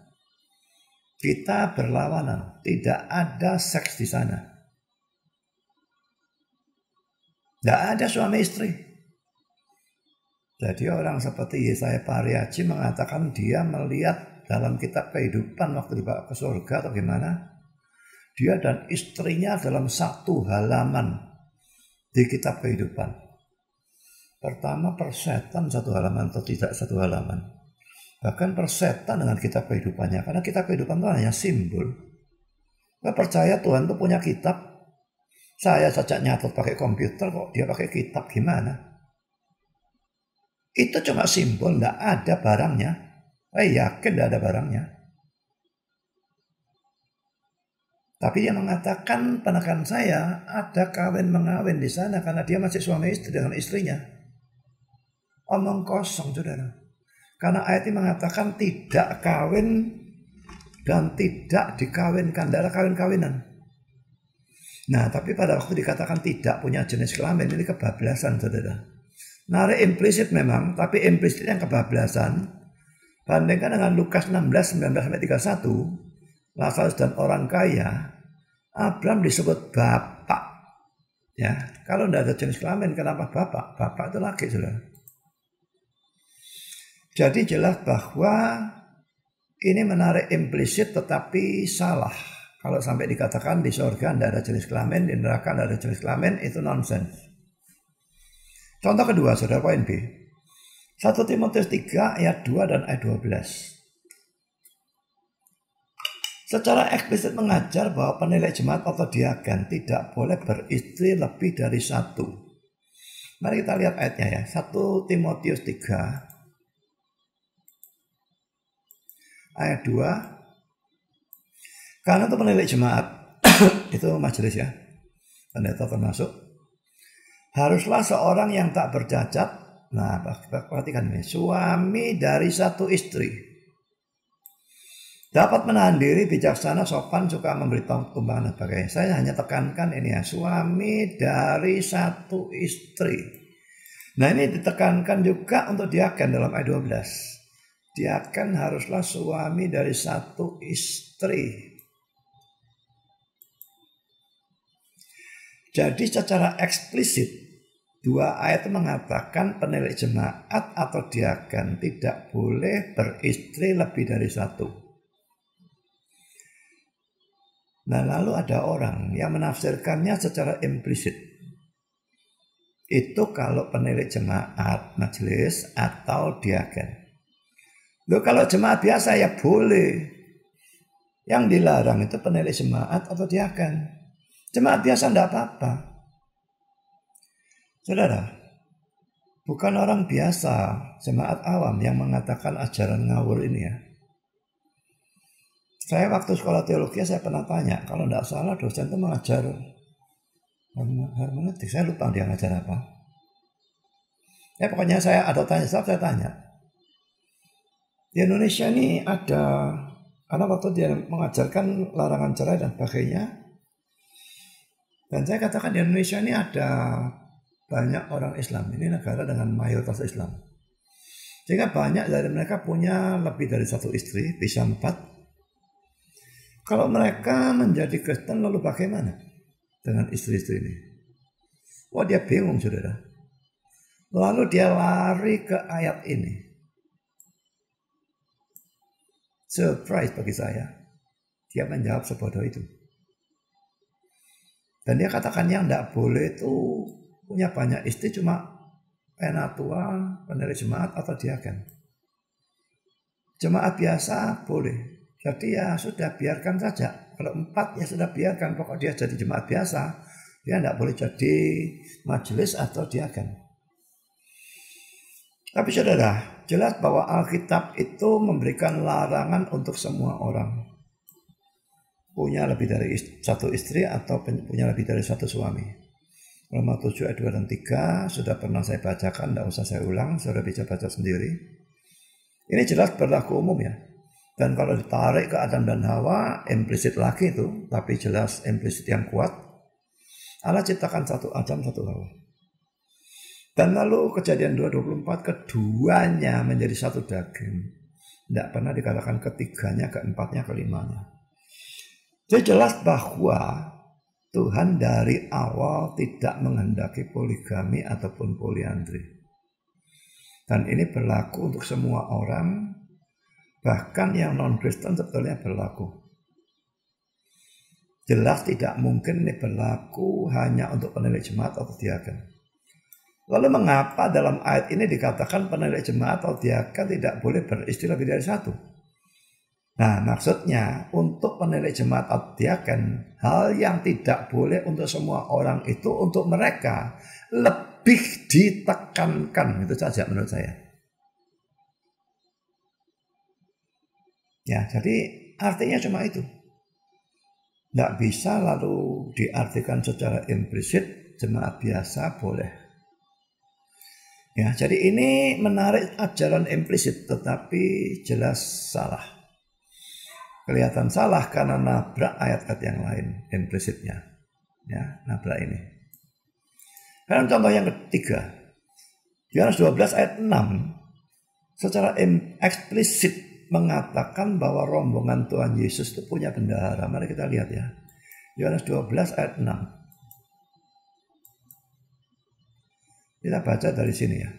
Kita berlawanan. Tidak ada seks di sana. Tidak ada suami istri. Jadi orang seperti Yesaya Pariaji mengatakan dia melihat dalam kitab kehidupan waktu dibawa ke surga atau gimana. Dia dan istrinya dalam 1 halaman di kitab kehidupan. Pertama persetan 1 halaman atau tidak 1 halaman. Bahkan persetan dengan kitab kehidupannya. Karena kitab kehidupan itu hanya simbol. Saya percaya Tuhan itu punya kitab. Saya saja nyatet pakai komputer kok dia pakai kitab gimana? Itu cuma simbol, tidak ada barangnya. Saya yakin tidak ada barangnya. Tapi dia mengatakan penekan saya ada kawin-mengawin di sana karena dia masih suami istri dengan istrinya. Omong kosong, saudara. Karena ayat ini mengatakan tidak kawin dan tidak dikawinkan, tidak ada kawin-kawinan. Nah, tapi pada waktu dikatakan tidak punya jenis kelamin, ini kebablasan, saudara. Narik implisit memang, tapi implisit yang kebablasan. Bandingkan dengan Lukas 16, 19-31, Lazarus dan orang kaya, Abraham disebut bapak. Ya, kalau tidak ada jenis kelamin, kenapa bapak? Bapak itu laki, saudara. Jadi jelas bahwa ini menarik implisit tetapi salah. Kalau sampai dikatakan di surga tidak ada jenis kelamin, di neraka tidak ada jenis kelamin, itu nonsens. Contoh kedua, saudara, poin B. 1 Timotius 3 ayat 2 dan ayat 12. Secara eksplisit mengajar bahwa penilik jemaat atau diaken tidak boleh beristri lebih dari satu. Mari kita lihat ayatnya ya. 1 Timotius 3 ayat 2. Karena itu penilik jemaat, itu majelis ya, pendeta termasuk, haruslah seorang yang tak bercacat. Nah, perhatikan ini, suami dari satu istri, dapat menahan diri, bijaksana, sopan, suka memberi tumpangan dan sebagainya. Saya hanya tekankan ini ya, suami dari satu istri. Nah, ini ditekankan juga untuk diaken dalam ayat 12. Diaken haruslah suami dari satu istri. Jadi secara eksplisit dua ayat itu mengatakan penilik jemaat atau diaken tidak boleh beristri lebih dari satu. Nah, lalu ada orang yang menafsirkannya secara implisit. Itu kalau penilik jemaat, majelis atau diaken. Loh, kalau jemaat biasa ya boleh. Yang dilarang itu penilik jemaat atau diaken. Jemaat biasa tidak apa-apa. Saudara, bukan orang biasa, jemaat awam yang mengatakan ajaran ngawur ini ya. Saya waktu sekolah teologi saya pernah tanya, kalau tidak salah dosen itu mengajar hermeneutik, saya lupa dia ngajar apa. Ya pokoknya saya ada tanya, saya tanya. Di Indonesia ini ada, karena waktu dia mengajarkan larangan cerai dan sebagainya, dan saya katakan di Indonesia ini ada banyak orang Islam. Ini negara dengan mayoritas Islam. Sehingga banyak dari mereka punya lebih dari satu istri, bisa 4. Kalau mereka menjadi Kristen lalu bagaimana dengan istri-istri ini? Wah, dia bingung, saudara. Lalu dia lari ke ayat ini. Surprise bagi saya. Dia menjawab sebodoh itu. Dan dia katakan yang tidak boleh itu punya banyak istri cuma penatua, penilik jemaat atau diaken. Jemaat biasa boleh. Jadi ya sudah biarkan saja. Kalau 4 ya sudah biarkan. Pokok dia jadi jemaat biasa. Dia tidak boleh jadi majelis atau diaken. Tapi saudara, jelas bahwa Alkitab itu memberikan larangan untuk semua orang. Punya lebih dari satu istri atau punya lebih dari satu suami. Roma 7 ayat 2 dan 3 sudah pernah saya bacakan, tidak usah saya ulang, sudah bisa baca sendiri. Ini jelas berlaku umum ya. Dan kalau ditarik ke Adam dan Hawa, implisit lagi itu, tapi jelas implisit yang kuat. Allah ciptakan satu Adam, satu Hawa. Dan lalu Kejadian 2:24, keduanya menjadi satu daging. Tidak pernah dikatakan ketiganya, keempatnya, kelimanya. Jadi jelas bahwa Tuhan dari awal tidak menghendaki poligami ataupun poliandri. Dan ini berlaku untuk semua orang, bahkan yang non-Kristen sebetulnya berlaku. Jelas tidak mungkin ini berlaku hanya untuk penilik jemaat atau diaken. Lalu mengapa dalam ayat ini dikatakan penilik jemaat atau diaken tidak boleh beristri lebih dari satu? Nah, maksudnya untuk penilik jemaat atau diaken, hal yang tidak boleh untuk semua orang itu untuk mereka lebih ditekankan, itu saja menurut saya. Ya, jadi artinya cuma itu. Tidak bisa lalu diartikan secara implisit jemaat biasa boleh. Ya, jadi ini menarik ajaran implisit tetapi jelas salah. Kelihatan salah karena nabrak ayat-ayat yang lain implisitnya. Ya, nabrak ini. Dan contoh yang ketiga, Yohanes 12 ayat 6 secara eksplisit mengatakan bahwa rombongan Tuhan Yesus itu punya bendahara. Mari kita lihat ya. Yohanes 12 ayat 6. Kita baca dari sini ya.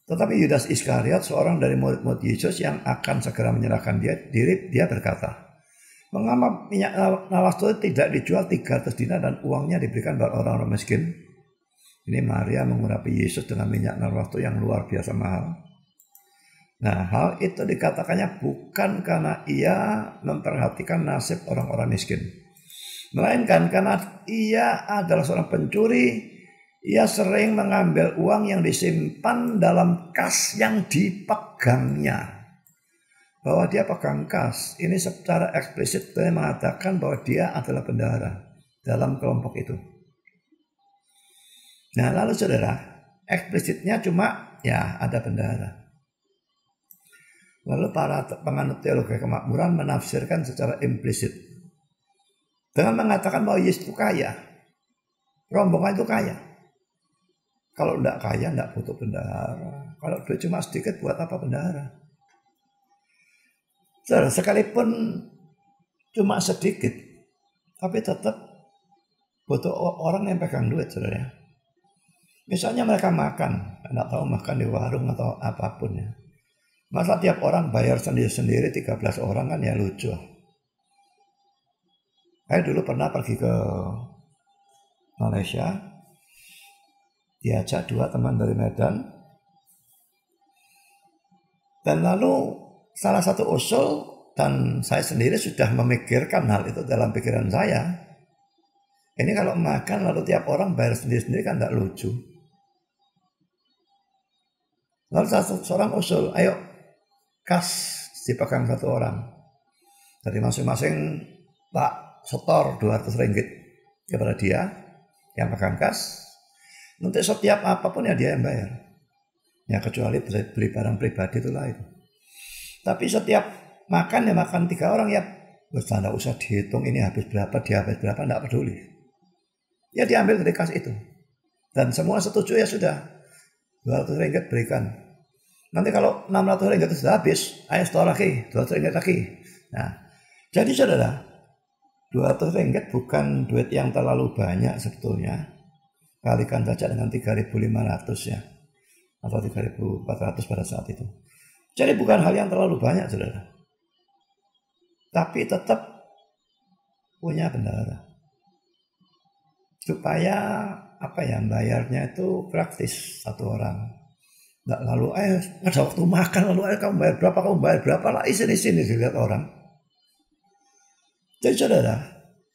Tetapi Yudas Iskariot, seorang dari murid-murid Yesus yang akan segera menyerahkan diri, dia berkata, mengapa minyak nawas itu tidak dijual 300 dinar dan uangnya diberikan buat orang-orang miskin? Ini Maria mengurapi Yesus dengan minyak nawas itu yang luar biasa mahal. Nah, hal itu dikatakannya bukan karena ia memperhatikan nasib orang-orang miskin, melainkan karena ia adalah seorang pencuri. Ia sering mengambil uang yang disimpan dalam kas yang dipegangnya. Bahwa dia pegang kas, ini secara eksplisit mengatakan bahwa dia adalah bendahara dalam kelompok itu. Nah, lalu saudara, eksplisitnya cuma ya ada bendahara. Lalu para penganut teologi kemakmuran menafsirkan secara implisit dengan mengatakan bahwa Yesus itu kaya, rombongan itu kaya. Kalau tidak kaya, tidak butuh bendahara. Kalau duit cuma sedikit, buat apa bendahara? Sekalipun cuma sedikit, tapi tetap butuh orang yang pegang duit, saudara. Misalnya mereka makan, tidak tahu makan di warung atau apapun ya. Masa tiap orang bayar sendiri-sendiri 13 orang kan ya lucu. Saya dulu pernah pergi ke Malaysia, diajak 2 teman dari Medan, dan lalu salah satu usul, dan saya sendiri sudah memikirkan hal itu dalam pikiran saya. Ini kalau makan lalu tiap orang bayar sendiri-sendiri kan tidak lucu. Lalu seorang usul, ayo kas dipegang 1 orang. Jadi masing-masing Pak setor 200 ringgit kepada dia yang pegang kas. Nanti setiap apapun ya dia yang bayar. Ya kecuali beli barang pribadi itu lain. Tapi setiap makan ya makan 3 orang ya, tidak usah dihitung ini habis berapa, dia habis berapa, tidak peduli. Ya diambil dari kas itu. Dan semua setuju ya sudah, 200 ringgit berikan. Nanti kalau 600 ringgit itu sudah habis, ayo setor lagi, 200 ringgit lagi. Nah, jadi saudara, 200 ringgit bukan duit yang terlalu banyak sebetulnya. Kalikan saja dengan 3.500 ya, atau 3.400 pada saat itu. Jadi bukan hal yang terlalu banyak, saudara. Tapi tetap punya bendahara. Supaya bayarnya itu praktis 1 orang. Nggak lalu ada waktu makan lalu kamu bayar berapa lah sini dilihat orang. Jadi saudara,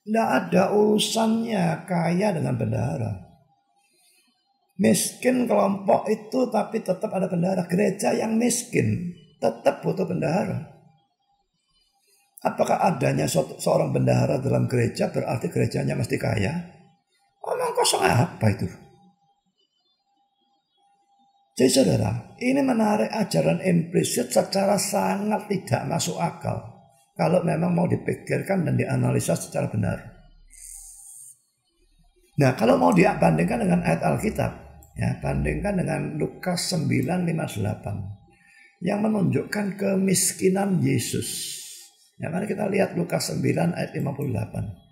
tidak ada urusannya kaya dengan bendahara. Miskin kelompok itu tapi tetap ada bendahara. Gereja yang miskin tetap butuh bendahara. Apakah adanya seorang bendahara dalam gereja berarti gerejanya mesti kaya? Omong kosong apa itu? Jadi saudara, ini menarik ajaran implisit secara sangat tidak masuk akal. Kalau memang mau dipikirkan dan dianalisa secara benar. Nah, kalau mau dibandingkan dengan ayat Alkitab, ya, bandingkan dengan Lukas 9:58 yang menunjukkan kemiskinan Yesus. Ya, mari kita lihat Lukas 9 ayat 58.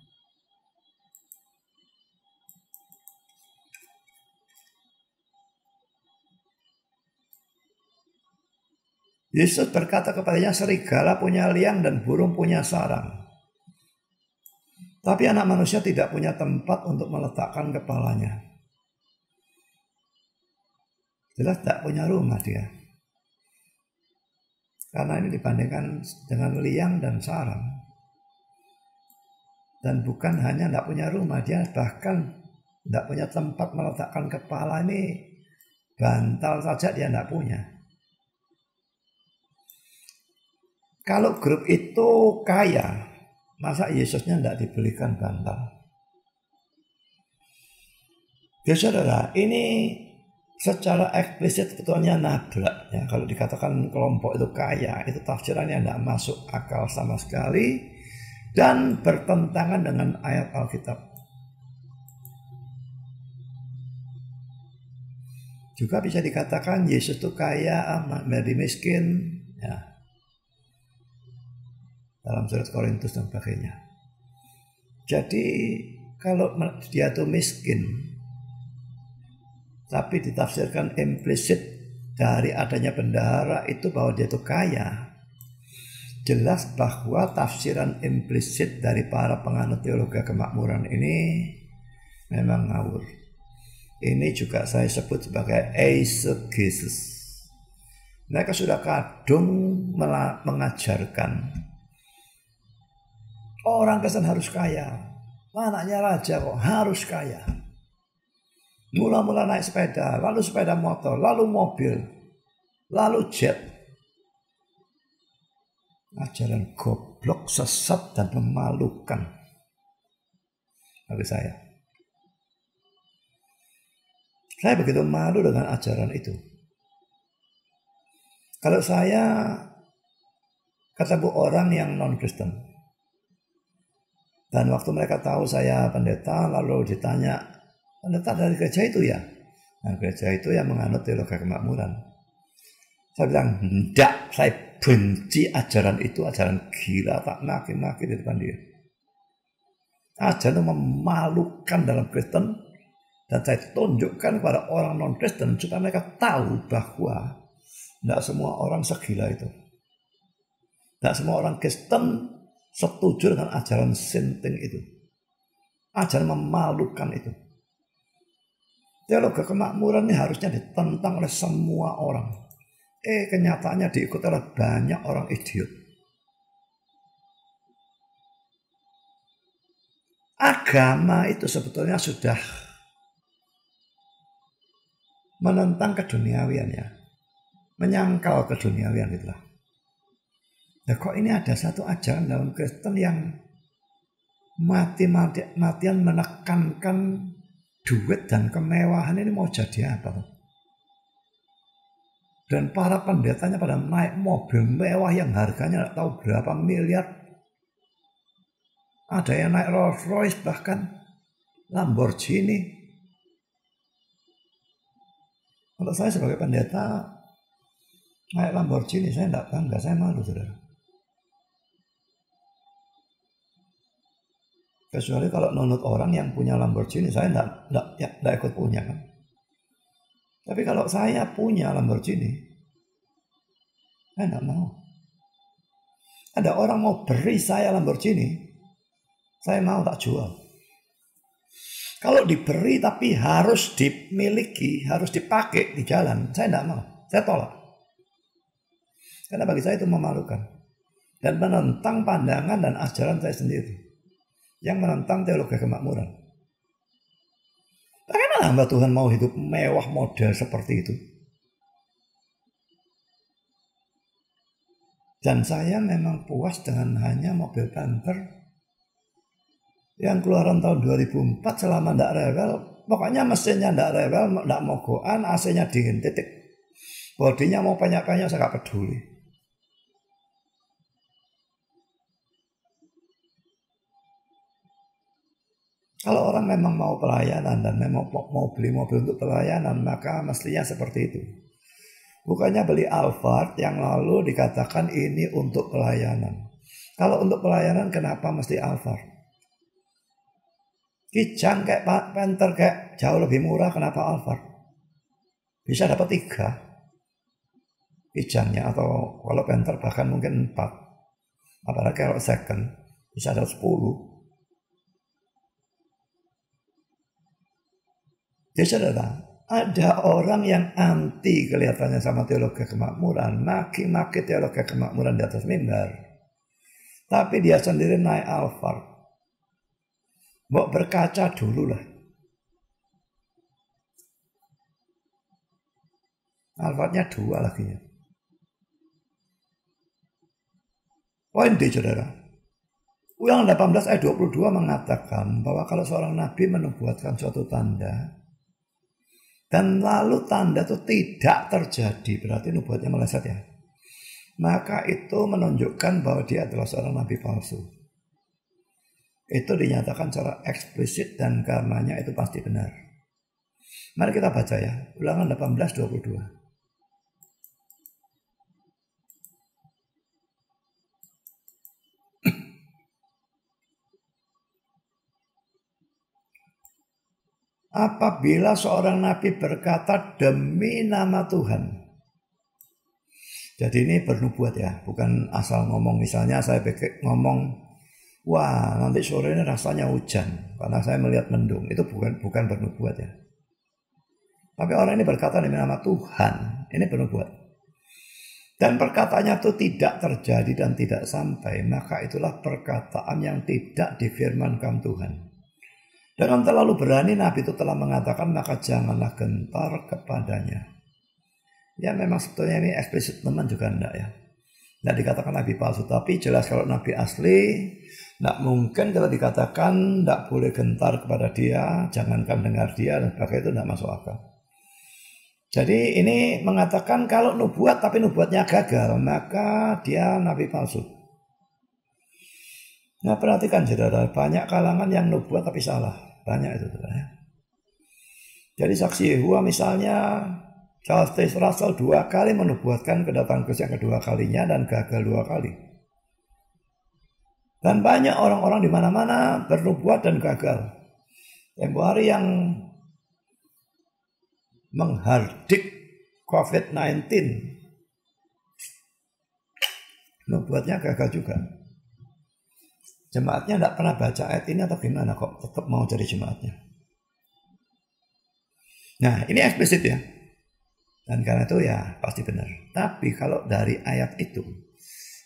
Yesus berkata kepadanya, serigala punya liang dan burung punya sarang, tapi anak manusia tidak punya tempat untuk meletakkan kepalanya. Jelas tak punya rumah dia. Karena ini dibandingkan dengan liang dan sarang. Dan bukan hanya tidak punya rumah, dia bahkan tidak punya tempat meletakkan kepala. Ini bantal saja dia tidak punya. Kalau grup itu kaya, masa Yesusnya tidak dibelikan bantal? Ya saudara, ini secara eksplisit sebetulnya nabrak. Ya, kalau dikatakan kelompok itu kaya, itu tafsirannya tidak masuk akal sama sekali. dan bertentangan dengan ayat Alkitab. Juga bisa dikatakan Yesus itu kaya, Mary miskin, ya, dalam surat Korintus dan sebagainya. Jadi kalau dia itu miskin, tapi ditafsirkan implisit dari adanya bendahara itu bahwa dia itu kaya, jelas bahwa tafsiran implisit dari para penganut teologi kemakmuran ini memang ngawur. Ini juga saya sebut sebagai eisegesis. Mereka sudah kadung mengajarkan orang Kristen harus kaya. Anaknya raja kok harus kaya. Mula-mula naik sepeda, lalu sepeda motor, lalu mobil, lalu jet. Ajaran goblok, sesat, dan memalukan bagi saya. Saya begitu malu dengan ajaran itu. Kalau saya ketemu orang yang non-Kristen, dan waktu mereka tahu saya pendeta, lalu ditanya, pendeta dari gereja itu ya? Nah, gereja itu yang menganut teologi kemakmuran. Saya bilang, enggak, saya benci ajaran itu, ajaran gila, tak maki-maki di depan dia. Ajaran itu memalukan dalam Kristen. Dan saya tunjukkan kepada orang non-Kristen supaya mereka tahu bahwa tidak semua orang segila itu. Tidak semua orang Kristen setuju dengan ajaran sinting itu. Ajaran memalukan itu. Teologi kemakmuran ini harusnya ditentang oleh semua orang. Kenyataannya diikuti oleh banyak orang idiot. Agama itu sebetulnya sudah menentang keduniawian ya, menyangkal keduniawian itulah. Nah, kok ini ada satu ajaran dalam Kristen yang mati-matian menekankan duit dan kemewahan, ini mau jadi apa? Dan para pendetanya pada naik mobil mewah yang harganya tidak tahu berapa miliar. Ada yang naik Rolls Royce, bahkan Lamborghini. Kalau saya sebagai pendeta naik Lamborghini, saya tidak bangga, saya malu, saudara. Kecuali kalau nunut orang yang punya Lamborghini, saya tidak ikut punya kan. Tapi kalau saya punya Lamborghini, saya tidak mau. Ada orang mau beri saya Lamborghini, saya mau tak jual. Kalau diberi tapi harus dimiliki, harus dipakai di jalan, saya tidak mau, saya tolak. Karena bagi saya itu memalukan. Dan menentang pandangan dan ajaran saya sendiri. Yang menentang teologi kemakmuran. Bagaimana hamba Tuhan mau hidup mewah model seperti itu? Dan saya memang puas dengan hanya mobil Panther yang keluaran tahun 2004 selama tidak rewel. Pokoknya mesinnya tidak rewel, tidak mogokan, AC-nya dingin, titik. Bodinya mau banyak-banyak, saya tidak peduli. Kalau orang memang mau pelayanan dan memang mau beli mobil untuk pelayanan, maka mestinya seperti itu. Bukannya beli Alphard yang lalu dikatakan ini untuk pelayanan. Kalau untuk pelayanan kenapa mesti Alphard? Kijang kayak Panther kayak jauh lebih murah, kenapa Alphard? Bisa dapat 3 kijangnya, atau kalau Panther bahkan mungkin 4. Apalagi kalau second bisa ada 10. Jadi saudara, ada orang yang anti kelihatannya sama teologi kemakmuran, maki-maki teologi kemakmuran di atas mimbar. Tapi dia sendiri naik Alphard. Mau berkaca dulu lah. Alphardnya 2 lagi ya. Poin D, saudara. Ulangan 18 ayat 22 mengatakan bahwa kalau seorang nabi menubuatkan suatu tanda dan lalu tanda itu tidak terjadi, berarti nubuatnya meleset ya, maka itu menunjukkan bahwa dia adalah seorang nabi palsu. itu dinyatakan secara eksplisit dan karenanya itu pasti benar. Mari kita baca ya, Ulangan 18:22. Apabila seorang nabi berkata demi nama Tuhan. Jadi ini bernubuat ya, bukan asal ngomong. Misalnya saya ngomong, wah nanti sore ini rasanya hujan karena saya melihat mendung. Itu bukan bernubuat ya. Tapi orang ini berkata demi nama Tuhan, ini bernubuat. Dan perkataannya itu tidak terjadi dan tidak sampai, maka itulah perkataan yang tidak difirmankan Tuhan. Dengan terlalu berani Nabi itu telah mengatakan, maka janganlah gentar kepadanya. Ya memang sebetulnya ini eksplisit teman juga enggak ya. Tidak dikatakan Nabi palsu, tapi jelas kalau Nabi asli, tidak mungkin kalau dikatakan tidak boleh gentar kepada dia, jangankan dengar dia, dan sebagainya, itu tidak masuk akal. Jadi ini mengatakan kalau nubuat tapi nubuatnya gagal, maka dia Nabi palsu. Nah perhatikan saudara, banyak kalangan yang nubuat tapi salah. Banyak itu saudara. Jadi saksi Yehova misalnya, Charles Taze Russell 2 kali menubuatkan kedatangan Kristus yang kedua kalinya dan gagal 2 kali. Dan banyak orang-orang di mana-mana bernubuat dan gagal. Tempo hari yang menghardik COVID-19, nubuatnya gagal juga. Jemaatnya tidak pernah baca ayat ini atau gimana kok tetap mau jadi jemaatnya. Nah ini eksplisit ya. Dan karena itu ya pasti benar. Tapi kalau dari ayat itu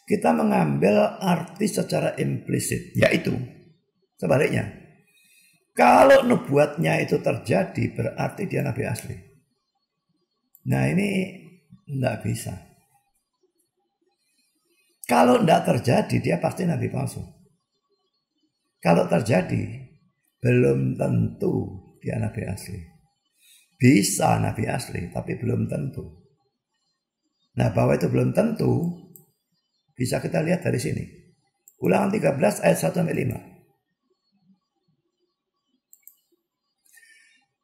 kita mengambil arti secara implisit, yaitu sebaliknya. Kalau nubuatnya itu terjadi berarti dia nabi asli. Nah ini tidak bisa. Kalau tidak terjadi dia pasti nabi palsu. Kalau terjadi belum tentu dia nabi asli. Bisa nabi asli tapi belum tentu. Nah bahwa itu belum tentu bisa kita lihat dari sini. Ulangan 13 ayat 1-5.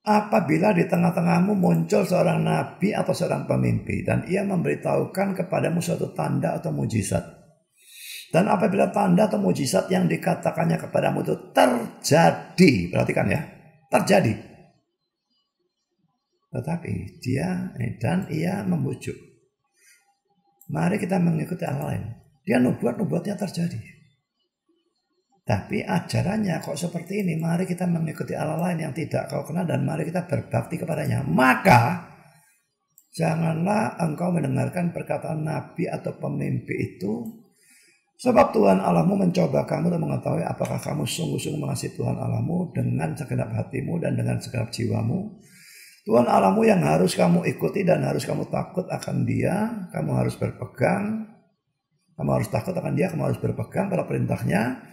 Apabila di tengah-tengahmu muncul seorang nabi atau seorang pemimpi dan ia memberitahukan kepadamu suatu tanda atau mujizat. Dan apabila tanda atau mujizat yang dikatakannya kepadamu itu terjadi, perhatikan ya, terjadi. Tetapi ia membujuk. Mari kita mengikuti Allah lain. Dia nubuatnya terjadi. Tapi ajarannya kok seperti ini. Mari kita mengikuti Allah lain yang tidak kau kenal dan mari kita berbakti kepadanya. Maka janganlah engkau mendengarkan perkataan nabi atau pemimpi itu. Sebab Tuhan Allahmu mencoba kamu untuk mengetahui apakah kamu sungguh-sungguh mengasihi Tuhan Allahmu dengan segenap hatimu dan dengan segenap jiwamu. Tuhan Allahmu yang harus kamu ikuti dan harus kamu takut akan dia. Kamu harus berpegang. Kamu harus takut akan dia. Kamu harus berpegang pada perintahnya.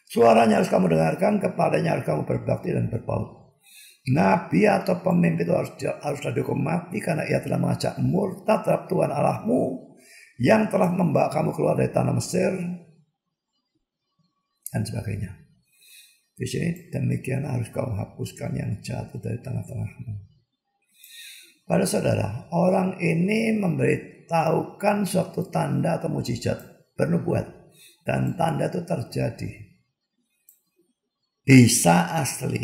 Suaranya harus kamu dengarkan. Kepadanya harus kamu berbakti dan berpaut. Nabi atau pemimpin itu harus dihukum mati karena ia telah mengajak murtad terhadap Tuhan Allahmu yang telah membawa kamu keluar dari tanah Mesir dan sebagainya. Di sini demikian harus kau hapuskan yang jatuh dari tengah-tengahmu. Pada saudara, orang ini memberitahukan suatu tanda atau mujizat, bernubuat, dan tanda itu terjadi. Bisa asli,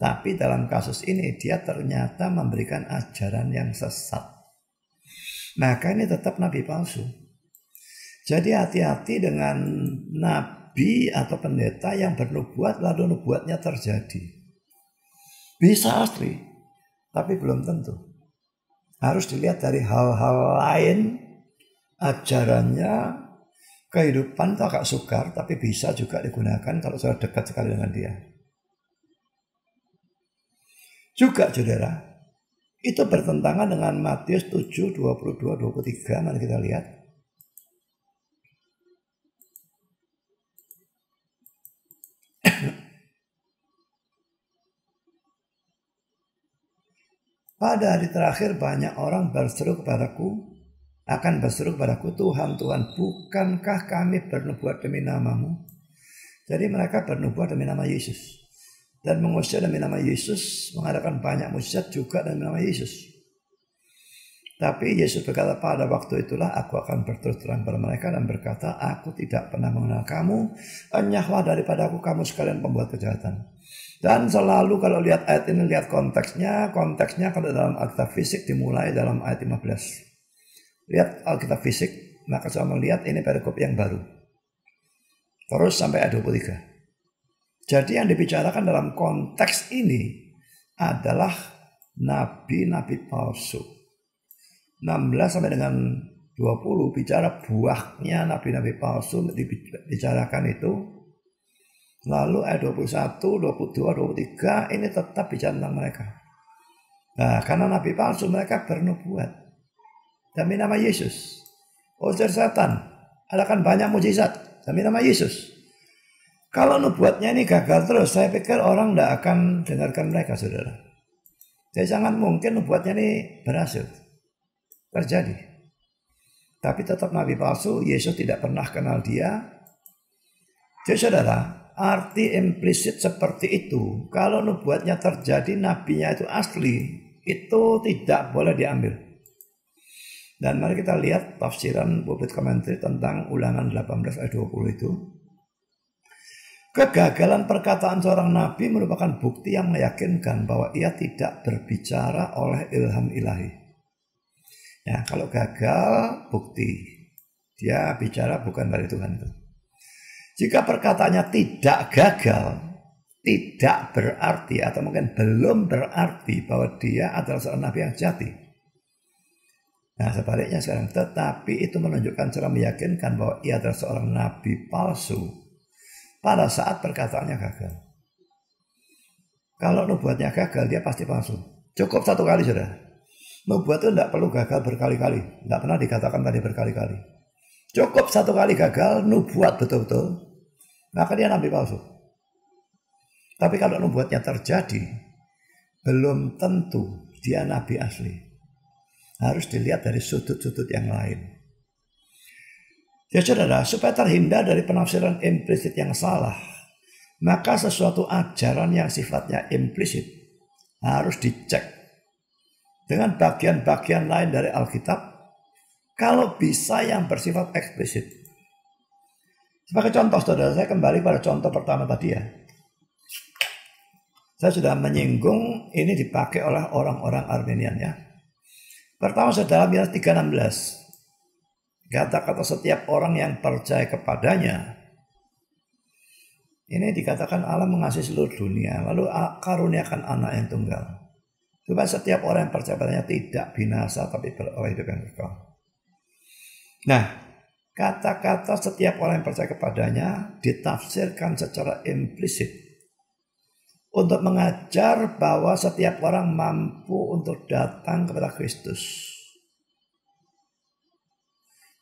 tapi dalam kasus ini dia ternyata memberikan ajaran yang sesat. Maka ini tetap nabi palsu. Jadi hati-hati dengan nabi atau pendeta yang bernubuat lalu nubuatnya terjadi. Bisa asli, tapi belum tentu. Harus dilihat dari hal-hal lain, ajarannya, kehidupan itu agak sukar, tapi bisa juga digunakan kalau sudah dekat sekali dengan dia. Juga saudara, itu bertentangan dengan Matius 7, 22, 23. Mari kita lihat. Pada hari terakhir banyak orang berseru kepadaku, Tuhan, Tuhan, bukankah kami bernubuat demi namamu? Jadi mereka bernubuat demi nama Yesus. Dan mengusir demi nama Yesus, mengadakan banyak mukjizat juga demi nama Yesus. Tapi Yesus berkata, pada waktu itulah aku akan berterus terang pada mereka dan berkata, aku tidak pernah mengenal kamu, enyahlah daripada aku kamu sekalian pembuat kejahatan. Dan selalu kalau lihat ayat ini, lihat konteksnya kalau dalam Alkitab fisik dimulai dalam ayat 15. Lihat Alkitab fisik, maka saya melihat ini perikop yang baru. Terus sampai ayat 23. Jadi yang dibicarakan dalam konteks ini adalah nabi-nabi palsu. 16 sampai dengan 20 bicara buahnya nabi-nabi palsu dibicarakan itu. Lalu ayat 21, 22, 23 ini tetap bicara tentang mereka. Nah, karena nabi palsu mereka bernubuat demi nama Yesus. Usir setan, adakan banyak mukjizat demi nama Yesus. Kalau nubuatnya ini gagal terus, saya pikir orang tidak akan dengarkan mereka, saudara. Jadi sangat mungkin nubuatnya ini berhasil terjadi. Tapi tetap nabi palsu, Yesus tidak pernah kenal dia. Jadi saudara, arti implisit seperti itu, kalau nubuatnya terjadi, nabinya itu asli, itu tidak boleh diambil. Dan mari kita lihat tafsiran pulpit commentary tentang Ulangan 18 ayat 20 itu. Kegagalan perkataan seorang nabi merupakan bukti yang meyakinkan bahwa ia tidak berbicara oleh ilham ilahi. Ya, kalau gagal, bukti dia bicara bukan dari Tuhan itu. Jika perkataannya tidak gagal, tidak berarti atau mungkin belum berarti bahwa dia adalah seorang nabi yang sejati. Nah, sebaliknya sekarang, tetapi itu menunjukkan secara meyakinkan bahwa ia adalah seorang nabi palsu pada saat perkataannya gagal. Kalau nubuatnya gagal, dia pasti palsu. Cukup satu kali sudah. Nubuat itu tidak perlu gagal berkali-kali. Tidak pernah dikatakan tadi berkali-kali. Cukup satu kali gagal, nubuat betul-betul, maka dia nabi palsu. Tapi kalau nubuatnya terjadi, belum tentu dia nabi asli. Harus dilihat dari sudut-sudut yang lain. Ya saudara, supaya terhindar dari penafsiran implisit yang salah, maka sesuatu ajaran yang sifatnya implisit harus dicek dengan bagian-bagian lain dari Alkitab, kalau bisa yang bersifat eksplisit. Sebagai contoh saudara, saya kembali pada contoh pertama tadi ya. Saya sudah menyinggung ini dipakai oleh orang-orang Armenian ya. Pertama saudara, Matius 3:16. Kata-kata setiap orang yang percaya kepadanya. Ini dikatakan Allah mengasihi seluruh dunia, lalu karuniakan anak yang tunggal. Supaya setiap orang yang percaya kepadanya tidak binasa tapi beroleh hidup yang kekal. Nah, kata-kata setiap orang yang percaya kepadanya ditafsirkan secara implisit untuk mengajar bahwa setiap orang mampu untuk datang kepada Kristus.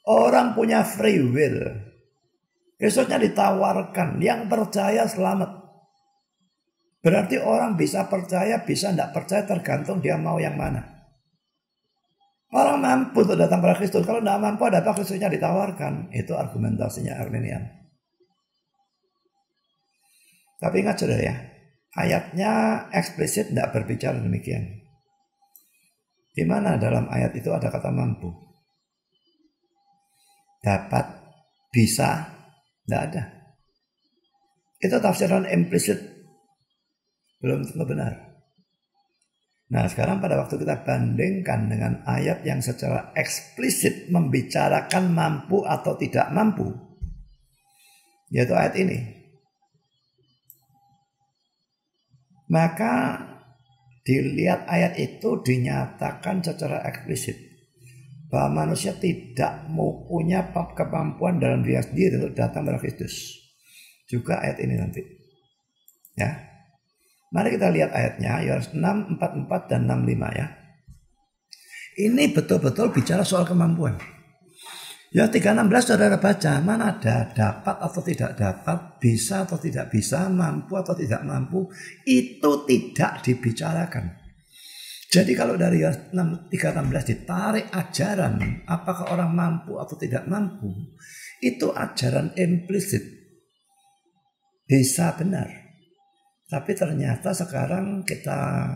Orang punya free will. Kristusnya ditawarkan, yang percaya selamat. Berarti orang bisa percaya, bisa tidak percaya, tergantung dia mau yang mana. Orang mampu untuk datang pada Kristus. Kalau tidak mampu, ada apa Kristusnya ditawarkan? Itu argumentasinya Arminian. Tapi ingat saudara ya, ayatnya eksplisit tidak berbicara demikian. Di mana dalam ayat itu ada kata mampu? Dapat, bisa, tidak ada. Itu tafsiran implisit. Belum tentu benar. Nah sekarang pada waktu kita bandingkan dengan ayat yang secara eksplisit membicarakan mampu atau tidak mampu, yaitu ayat ini, maka dilihat ayat itu dinyatakan secara eksplisit bahwa manusia tidak mau punya kemampuan dalam diri sendiri untuk datang kepada Kristus. Juga ayat ini nanti. Ya. Mari kita lihat ayatnya, Yohanes 6, 44 dan 65 ya. Ini betul-betul bicara soal kemampuan. Ya 3:16 saudara baca, mana ada dapat atau tidak dapat, bisa atau tidak bisa, mampu atau tidak mampu, itu tidak dibicarakan. Jadi kalau dari 3:16 ditarik ajaran apakah orang mampu atau tidak mampu, itu ajaran implisit. Bisa benar. Tapi ternyata sekarang kita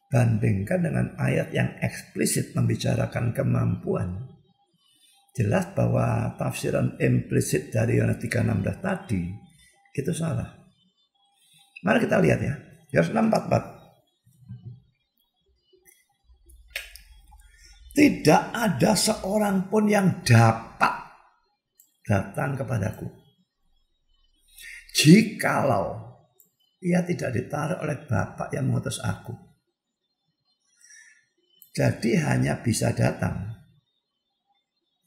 bandingkan dengan ayat yang eksplisit membicarakan kemampuan. Jelas bahwa tafsiran implisit dari Yohanes 3:16 tadi itu salah. Mari kita lihat ya. Yohanes 6:44. Tidak ada seorang pun yang dapat datang kepadaku jikalau ia tidak ditarik oleh Bapa yang mengutus aku. Jadi hanya bisa datang,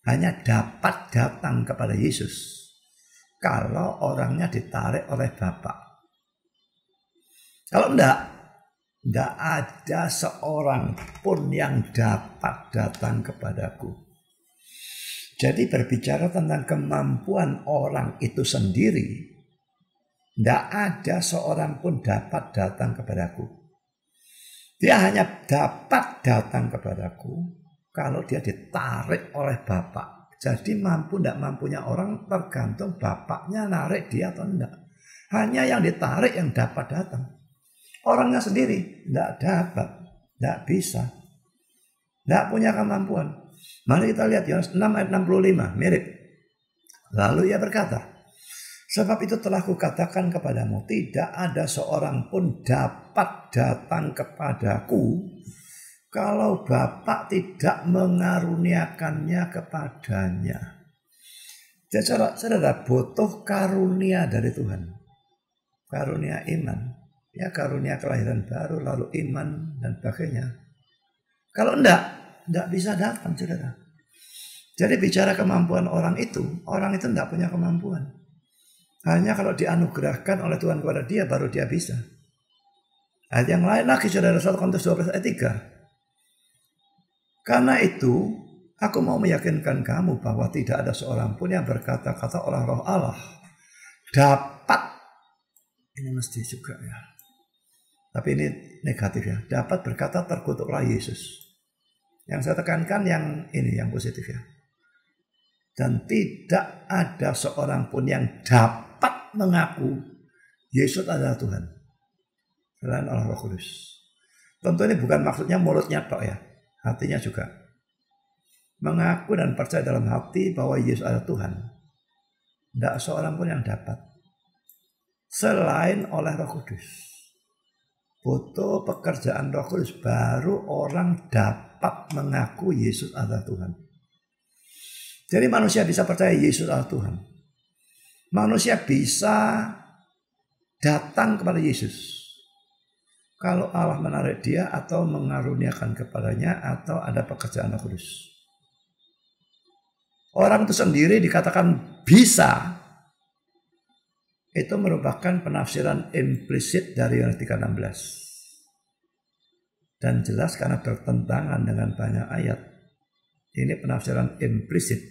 hanya dapat datang kepada Yesus kalau orangnya ditarik oleh Bapa. Kalau enggak ada seorang pun yang dapat datang kepadaku. Jadi berbicara tentang kemampuan orang itu sendiri, tidak ada seorang pun dapat datang kepadaku. Dia hanya dapat datang kepadaku kalau dia ditarik oleh Bapa. Jadi mampu tidak mampunya orang tergantung Bapaknya narik dia atau enggak. Hanya yang ditarik yang dapat datang. Orangnya sendiri tidak dapat, tidak bisa, tidak punya kemampuan. Mari kita lihat Yohanes 6 ayat 65, mirip. Lalu ia berkata, sebab itu telah kukatakan kepadamu, tidak ada seorang pun dapat datang kepadaku kalau Bapa tidak mengaruniakannya kepadanya. Jadi saudara butuh karunia dari Tuhan. Karunia iman, ya karunia kelahiran baru, lalu iman dan sebagainya. Kalau enggak bisa datang, saudara. Jadi bicara kemampuan orang itu enggak punya kemampuan. Hanya kalau dianugerahkan oleh Tuhan kepada dia, baru dia bisa. Ayat yang lain lagi, saudara, 1 Korintus 12 ayat 3. Karena itu, aku mau meyakinkan kamu bahwa tidak ada seorang pun yang berkata-kata oleh Roh Allah dapat, ini mesti juga ya, tapi ini negatif ya, dapat berkata terkutuklah Yesus. Yang saya tekankan yang ini, yang positif ya. Dan tidak ada seorang pun yang dapat mengaku Yesus adalah Tuhan selain oleh Roh Kudus. Tentu ini bukan maksudnya mulutnya tok ya, hatinya juga. Mengaku dan percaya dalam hati bahwa Yesus adalah Tuhan. Tidak seorang pun yang dapat selain oleh Roh Kudus. Butuh pekerjaan Roh Kudus baru orang dapat mengaku Yesus adalah Tuhan. Jadi manusia bisa percaya Yesus adalah Tuhan. Manusia bisa datang kepada Yesus kalau Allah menarik dia atau mengaruniakan kepadanya atau ada pekerjaan Roh Kudus. Orang itu sendiri dikatakan bisa, itu merupakan penafsiran implisit dari Yohanes 3:16. Dan jelas karena bertentangan dengan banyak ayat. Ini penafsiran implisit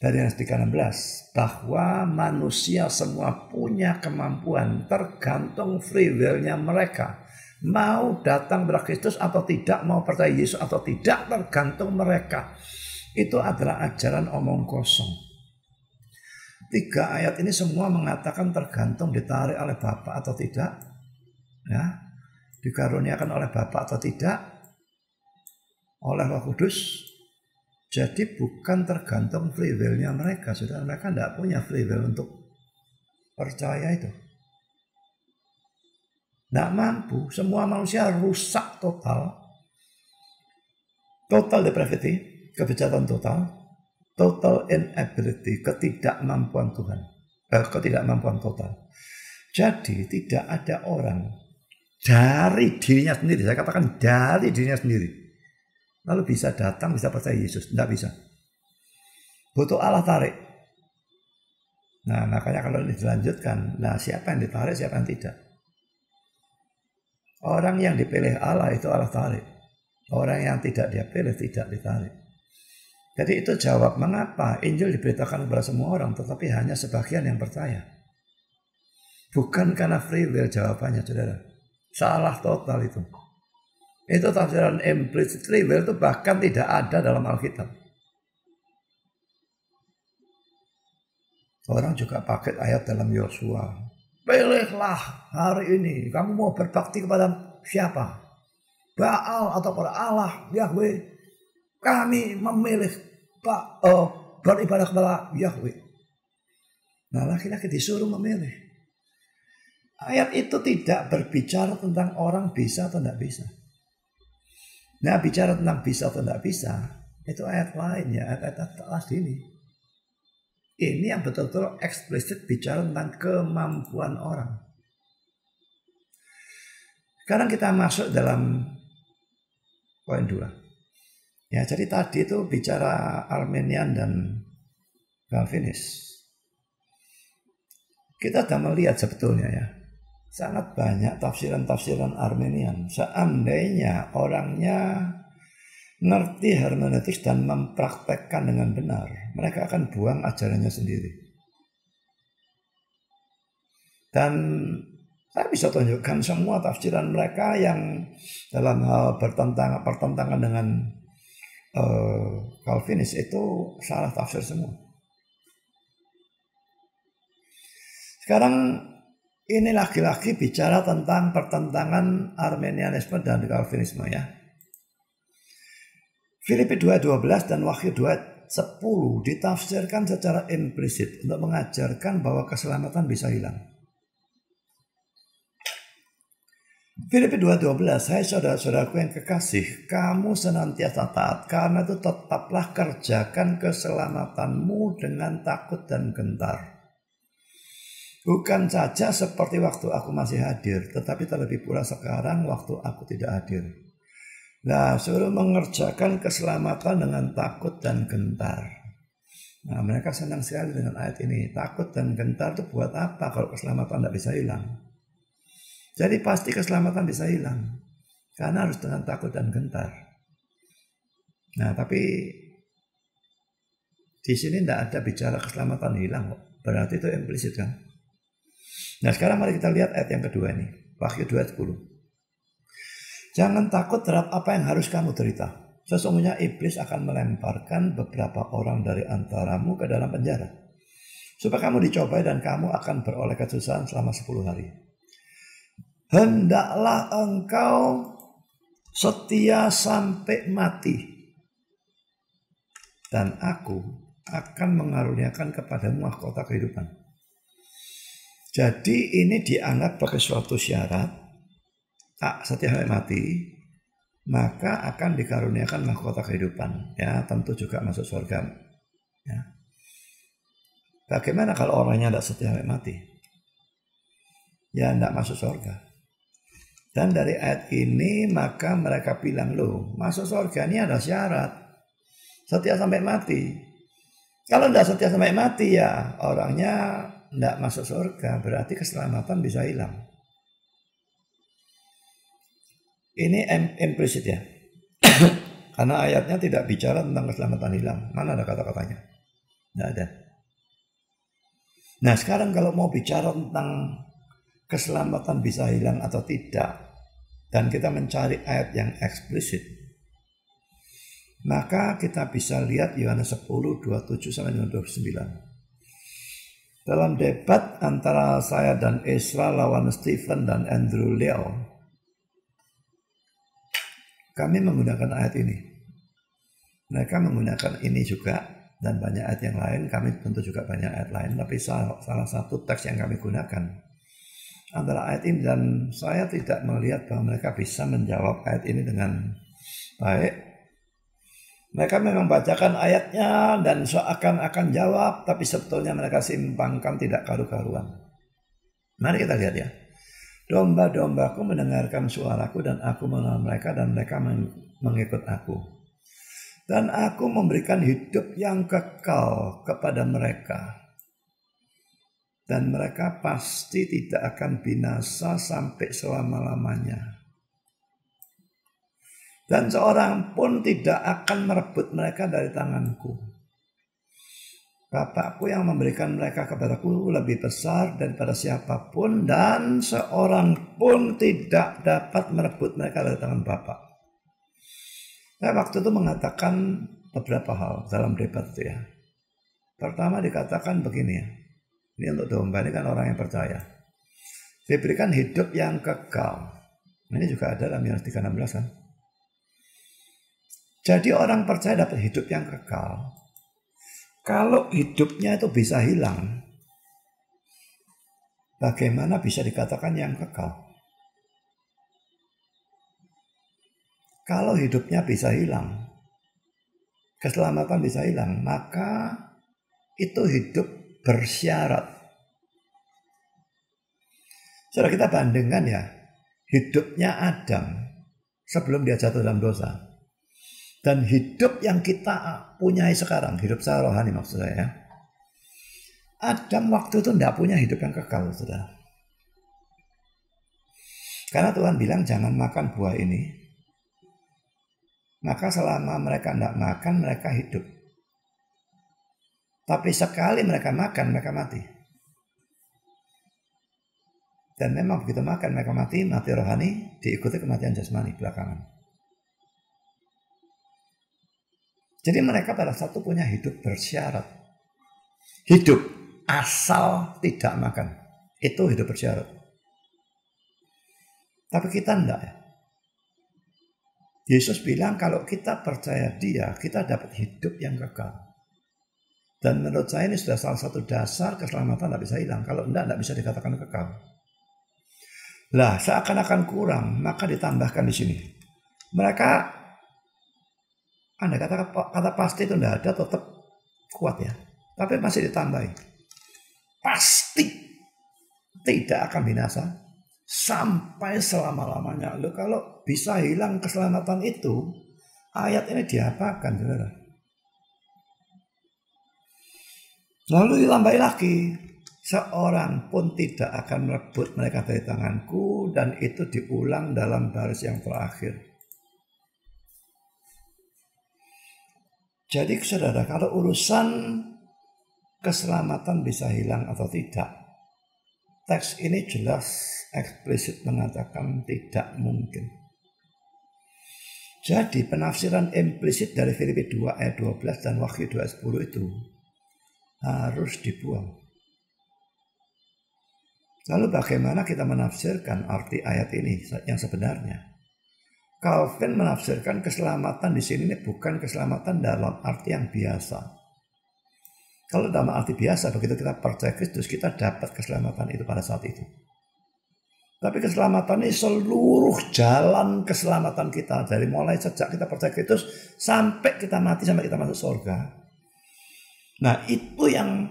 dari Yohanes 3:16 bahwa manusia semua punya kemampuan, tergantung free will-nya mereka. Mau datang kepada Kristus atau tidak, mau percaya Yesus atau tidak, tergantung mereka. Itu adalah ajaran omong kosong. 3 ayat ini semua mengatakan tergantung ditarik oleh Bapa atau tidak, ya, dikaruniakan oleh Bapa atau tidak, oleh Roh Kudus. Jadi bukan tergantung free will-nya mereka. Sudah, mereka tidak punya free will untuk percaya itu. Tidak mampu. Semua manusia rusak total. Total depravity, kebejatan total. Total inability, ketidakmampuan Tuhan. Ketidakmampuan total. Jadi tidak ada orang dari dirinya sendiri. Saya katakan dari dirinya sendiri. Lalu bisa datang, bisa percaya Yesus. Tidak bisa. Butuh Allah tarik. Nah, makanya kalau ini dilanjutkan, nah siapa yang ditarik, siapa yang tidak. Orang yang dipilih Allah itu Allah tarik. Orang yang tidak dia pilih tidak ditarik. Jadi itu jawab mengapa Injil diberitakan kepada semua orang, tetapi hanya sebagian yang percaya. Bukan karena free will jawabannya, saudara. Salah total itu. Itu tafsiran implicit free will itu bahkan tidak ada dalam Alkitab. Orang juga pakai ayat dalam Yosua. Pilihlah hari ini, kamu mau berbakti kepada siapa? Baal atau pada Allah, Yahweh. Kami memilih beribadah kepada Yahweh. Nah, laki-laki disuruh memilih. Ayat itu tidak berbicara tentang orang bisa atau tidak bisa. Nah, bicara tentang bisa atau tidak bisa, itu ayat lain ya, ayat atas ini. Ini yang betul-betul eksplisit bicara tentang kemampuan orang. Sekarang kita masuk dalam poin 2. Ya, jadi tadi itu bicara Arminian dan Calvinis. Kita sudah melihat sebetulnya ya, sangat banyak tafsiran-tafsiran Arminian. Seandainya orangnya ngerti hermeneutik dan mempraktekkan dengan benar, mereka akan buang ajarannya sendiri. Dan saya bisa tunjukkan semua tafsiran mereka yang dalam hal pertentangan dengan Calvinis itu salah tafsir semua. Sekarang ini lagi-lagi bicara tentang pertentangan Arminianisme dan Calvinisme ya. Filipi 2:12 dan Wahyu 2:10 ditafsirkan secara implisit untuk mengajarkan bahwa keselamatan bisa hilang. Filipi 2:12, hai saudara-saudaraku yang kekasih, kamu senantiasa taat, karena itu tetaplah kerjakan keselamatanmu dengan takut dan gentar. Bukan saja seperti waktu aku masih hadir, tetapi terlebih pula sekarang waktu aku tidak hadir. Nah, suruh mengerjakan keselamatan dengan takut dan gentar. Nah, mereka senang sekali dengan ayat ini. Takut dan gentar itu buat apa kalau keselamatan tidak bisa hilang? Jadi pasti keselamatan bisa hilang. Karena harus dengan takut dan gentar. Nah, tapi di sini tidak ada bicara keselamatan hilang kok. Berarti itu implisit kan? Nah, sekarang mari kita lihat ayat yang kedua ini. Wahyu 2:10. Jangan takut terhadap apa yang harus kamu derita. Sesungguhnya iblis akan melemparkan beberapa orang dari antaramu ke dalam penjara, supaya kamu dicobai dan kamu akan beroleh kesusahan selama 10 hari. Hendaklah engkau setia sampai mati, dan aku akan mengaruniakan kepadamu mahkota kehidupan. Jadi ini dianggap sebagai suatu syarat. Tak setia sampai mati, maka akan dikaruniakan mahkota kehidupan. Ya, tentu juga masuk surga. Ya. Bagaimana kalau orangnya tidak setia sampai mati? Ya, tidak masuk surga. Dan dari ayat ini maka mereka bilang, loh, masuk surga ini ada syarat. Setia sampai mati. Kalau tidak setia sampai mati ya orangnya tidak masuk surga. Berarti keselamatan bisa hilang. Ini implisit ya. Karena ayatnya tidak bicara tentang keselamatan hilang. Mana ada kata-katanya? Tidak ada. Nah, sekarang kalau mau bicara tentang keselamatan bisa hilang atau tidak, dan kita mencari ayat yang eksplisit, maka kita bisa lihat Yohanes 10:27-29. Dalam debat antara saya dan Ezra lawan Stephen dan Andrew Leo, kami menggunakan ayat ini. Mereka menggunakan ini juga dan banyak ayat yang lain. Kami tentu juga banyak ayat lain. Tapi salah satu teks yang kami gunakan adalah ayat ini. Dan saya tidak melihat bahwa mereka bisa menjawab ayat ini dengan baik. Mereka memang bacakan ayatnya dan seakan-akan jawab. Tapi sebetulnya mereka simpangkan tidak karu-karuan. Mari kita lihat ya. Domba-dombaku mendengarkan suaraku dan aku mengenal mereka dan mereka mengikut aku. Dan aku memberikan hidup yang kekal kepada mereka. Dan mereka pasti tidak akan binasa sampai selama-lamanya. Dan seorang pun tidak akan merebut mereka dari tanganku. Bapakku yang memberikan mereka kepadaku lebih besar daripada siapapun, dan seorang pun tidak dapat merebut mereka dari tangan Bapak. Saya waktu itu mengatakan beberapa hal dalam debat itu ya. Pertama dikatakan begini ya. Ini untuk domba, ini kan orang yang percaya. Diberikan hidup yang kekal. Ini juga ada dalam Yohanes 3:16 kan. Jadi orang percaya dapat hidup yang kekal. Kalau hidupnya itu bisa hilang, bagaimana bisa dikatakan yang kekal? Kalau hidupnya bisa hilang, keselamatan bisa hilang, maka itu hidup bersyarat. Saudara, kita bandingkan ya, hidupnya Adam sebelum dia jatuh dalam dosa. Dan hidup yang kita punyai sekarang, hidup secara rohani maksud saya. Adam waktu itu tidak punya hidup yang kekal, saudara. Karena Tuhan bilang jangan makan buah ini. Maka selama mereka tidak makan, mereka hidup. Tapi sekali mereka makan, mereka mati. Dan memang begitu makan, mereka mati rohani, diikuti kematian jasmani belakangan. Jadi mereka pada satu punya hidup bersyarat. Hidup asal tidak makan. Itu hidup bersyarat. Tapi kita enggak ya. Yesus bilang kalau kita percaya Dia, kita dapat hidup yang kekal. Dan menurut saya ini sudah salah satu dasar keselamatan tidak bisa hilang. Kalau enggak bisa dikatakan kekal. Lah, seakan-akan kurang, maka ditambahkan di sini. Mereka Anda kata pasti itu tidak ada, tetap kuat ya. Tapi masih ditambahi. Pasti tidak akan binasa sampai selama-lamanya. Loh, kalau bisa hilang keselamatan itu, ayat ini diapakan, saudara? Lalu ditambahi lagi. Seorang pun tidak akan merebut mereka dari tanganku, dan itu diulang dalam baris yang terakhir. Jadi saudara, kalau urusan keselamatan bisa hilang atau tidak, teks ini jelas eksplisit mengatakan tidak mungkin. Jadi penafsiran implisit dari Filipi 2 ayat 12 dan Wahyu 2 ayat 10 itu harus dibuang. Lalu bagaimana kita menafsirkan arti ayat ini yang sebenarnya? Calvin menafsirkan keselamatan di sini ini bukan keselamatan dalam arti yang biasa. Kalau dalam arti biasa, begitu kita percaya Kristus, kita dapat keselamatan itu pada saat itu. Tapi keselamatan ini seluruh jalan keselamatan kita, dari mulai sejak kita percaya Kristus sampai kita mati, sampai kita masuk surga. Nah, itu yang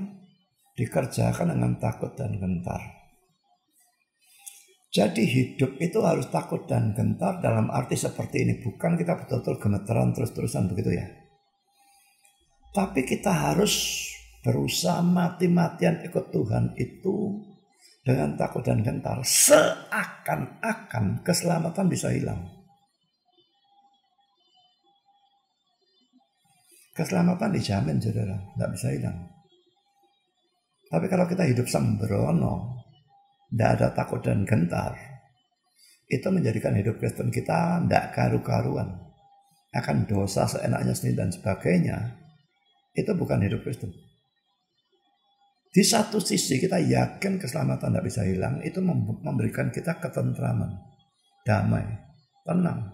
dikerjakan dengan takut dan gentar. Jadi hidup itu harus takut dan gentar dalam arti seperti ini. Bukan kita betul-betul gemeteran terus-terusan begitu ya. Tapi kita harus berusaha mati-matian ikut Tuhan itu dengan takut dan gentar. Seakan-akan keselamatan bisa hilang. Keselamatan dijamin, saudara. Tidak bisa hilang. Tapi kalau kita hidup sembrono, tidak ada takut dan gentar, itu menjadikan hidup Kristen kita tidak karu-karuan, akan dosa seenaknya sendiri dan sebagainya. Itu bukan hidup Kristen. Di satu sisi kita yakin keselamatan tidak bisa hilang, itu memberikan kita ketentraman, damai, tenang.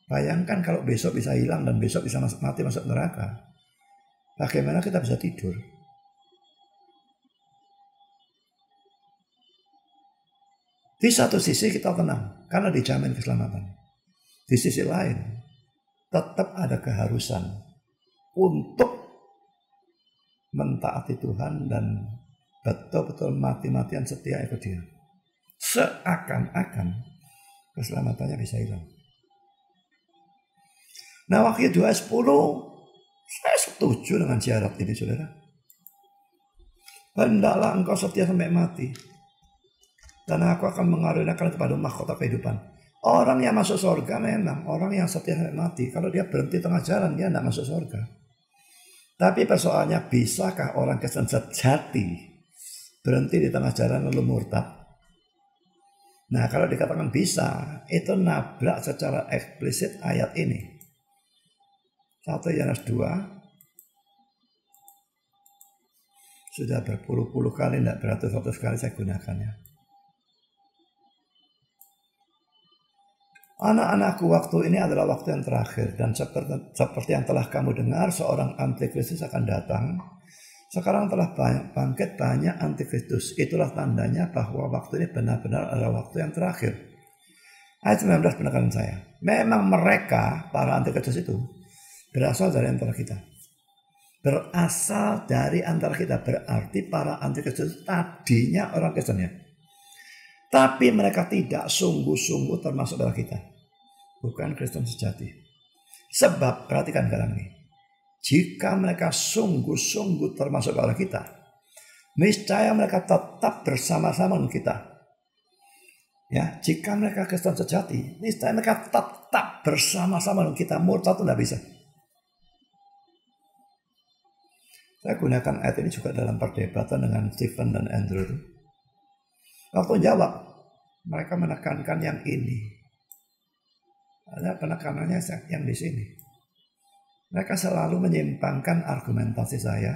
Bayangkan kalau besok bisa hilang dan besok bisa mati masuk neraka, bagaimana kita bisa tidur? Di satu sisi kita tenang karena dijamin keselamatan. Di sisi lain tetap ada keharusan untuk mentaati Tuhan dan betul-betul mati-matian setia ikut Dia. Seakan-akan keselamatannya bisa hilang. Nah, Wahyu 2 ayat 10, saya setuju dengan syarat ini, saudara. Hendaklah engkau setia sampai mati, dan aku akan mengaruniakan kepada mahkota kehidupan. Orang yang masuk surga memang orang yang setia sampai mati. Kalau dia berhenti tengah jalan, dia tidak masuk surga. Tapi persoalannya, bisakah orang Kristen sejati berhenti di tengah jalan lalu murtad? Nah, kalau dikatakan bisa, itu nabrak secara eksplisit ayat ini. 1 Yohanes 2, Sudah berpuluh-puluh kali, tidak beratus-ratus kali saya gunakannya. Anak-anakku, waktu ini adalah waktu yang terakhir. Dan seperti yang telah kamu dengar, seorang antikristus akan datang. Sekarang telah bangkit banyak antikristus. Itulah tandanya bahwa waktu ini benar-benar adalah waktu yang terakhir. Ayat 19 penekanan saya. Memang mereka, para antikristus itu, berasal dari antara kita. Berasal dari antara kita. Berarti para antikristus tadinya orang Kristen ya. Tapi mereka tidak sungguh-sungguh termasuk dalam kita. Bukan Kristen sejati. Sebab, perhatikan sekarang ini. Jika mereka sungguh-sungguh termasuk dalam kita, niscaya mereka tetap bersama-sama dengan kita. Ya, jika mereka Kristen sejati, niscaya mereka tetap bersama-sama dengan kita. Murtad itu tidak bisa. Saya gunakan ayat ini juga dalam perdebatan dengan Stephen dan Andrew. Waktu jawab, mereka menekankan yang ini. Ada penekanannya yang di sini. Mereka selalu menyimpangkan argumentasi saya.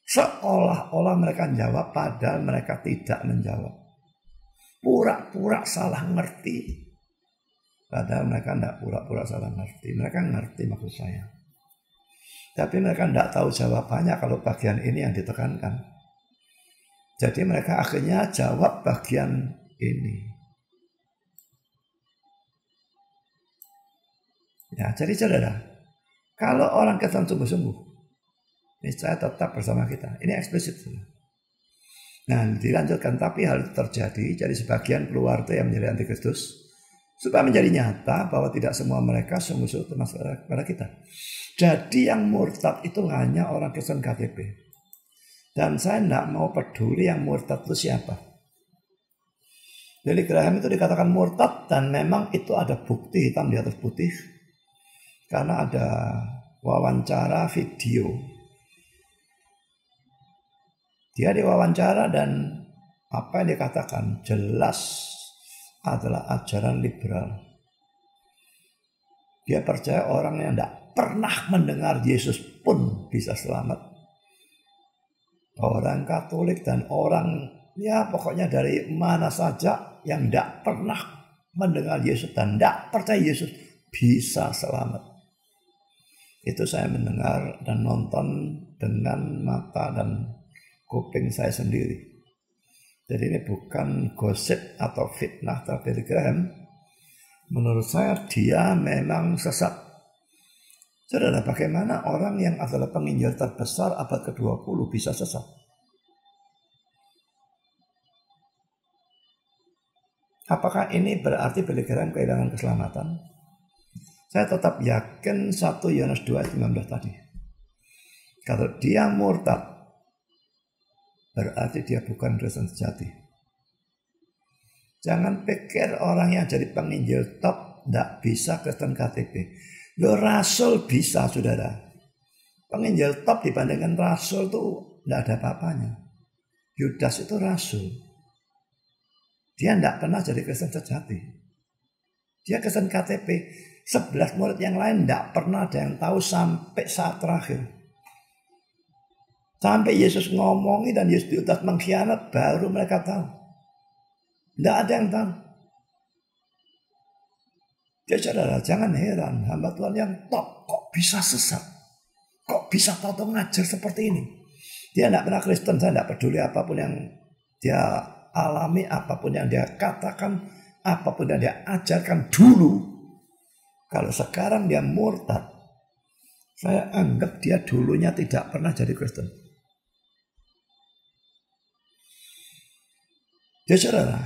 Seolah-olah mereka jawab padahal mereka tidak menjawab. Pura-pura salah ngerti. Padahal mereka tidak pura-pura salah ngerti. Mereka ngerti maksud saya. Tapi mereka tidak tahu jawabannya kalau bagian ini yang ditekankan. Jadi mereka akhirnya jawab bagian ini. Ya, jadi saudara, kalau orang Kristen sungguh-sungguh, niscaya tetap bersama kita. Ini eksplisit. Nah, dilanjutkan, tapi hal itu terjadi. Jadi sebagian keluar yang menjadi antikristus, supaya menjadi nyata bahwa tidak semua mereka sungguh-sungguh termasuk kepada kita. Jadi yang murtad itu hanya orang Kristen KTP. Dan saya tidak mau peduli yang murtad itu siapa. Billy Graham itu dikatakan murtad dan memang itu ada bukti hitam di atas putih. Karena ada wawancara video. Dia diwawancara dan apa yang dikatakan jelas adalah ajaran liberal. Dia percaya orang yang tidak pernah mendengar Yesus pun bisa selamat. Orang Katolik dan orang, ya pokoknya dari mana saja yang tidak pernah mendengar Yesus dan tidak percaya Yesus bisa selamat. Itu saya mendengar dan nonton dengan mata dan kuping saya sendiri. Jadi ini bukan gosip atau fitnah Billy Graham. Menurut saya dia memang sesat. Saudara, bagaimana orang yang adalah penginjil terbesar abad ke-20 bisa sesat? Apakah ini berarti Billy Graham kehilangan keselamatan? Saya tetap yakin 1 Yohanes 2 ayat 19 tadi. Kalau dia murtad, berarti dia bukan Kristen sejati. Jangan pikir orang yang jadi penginjil top tidak bisa Kristen KTP. Loh, rasul bisa, saudara. Penginjil top dibandingkan rasul itu tidak ada apa-apanya. Yudas itu rasul. Dia tidak pernah jadi Kristen sejati. Dia Kristen KTP. 11 murid yang lain tidak pernah ada yang tahu sampai saat terakhir. Sampai Yesus ngomongi dan Yesus diutus mengkhianat, baru mereka tahu. Tidak ada yang tahu. Ya saudara, jangan heran hamba Tuhan yang top kok bisa sesat. Kok bisa tahu ngajar seperti ini. Dia tidak pernah Kristen, saya tidak peduli apapun yang dia alami, apapun yang dia katakan, apapun yang dia ajarkan dulu. Kalau sekarang dia murtad, saya anggap dia dulunya tidak pernah jadi Kristen. Ya saudara,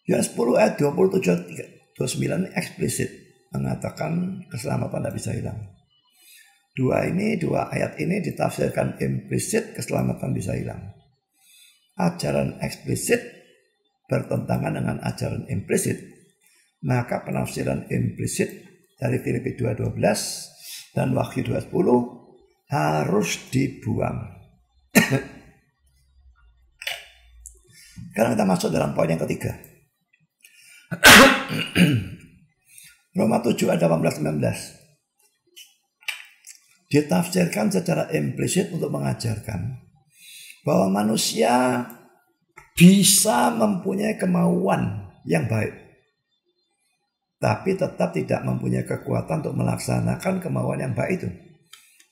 Yohanes 10 ayat 27-29 eksplisit mengatakan keselamatan tidak bisa hilang. Dua ayat ini ditafsirkan implisit, keselamatan bisa hilang. Ajaran eksplisit bertentangan dengan ajaran implisit. Maka penafsiran implisit dari Filipi 2:12 dan Wahyu 2:10 harus dibuang. Sekarang kita masuk dalam poin yang ketiga. Roma 7 ayat 18-19 ditafsirkan secara implisit untuk mengajarkan bahwa manusia bisa mempunyai kemauan yang baik, tapi tetap tidak mempunyai kekuatan untuk melaksanakan kemauan yang baik itu.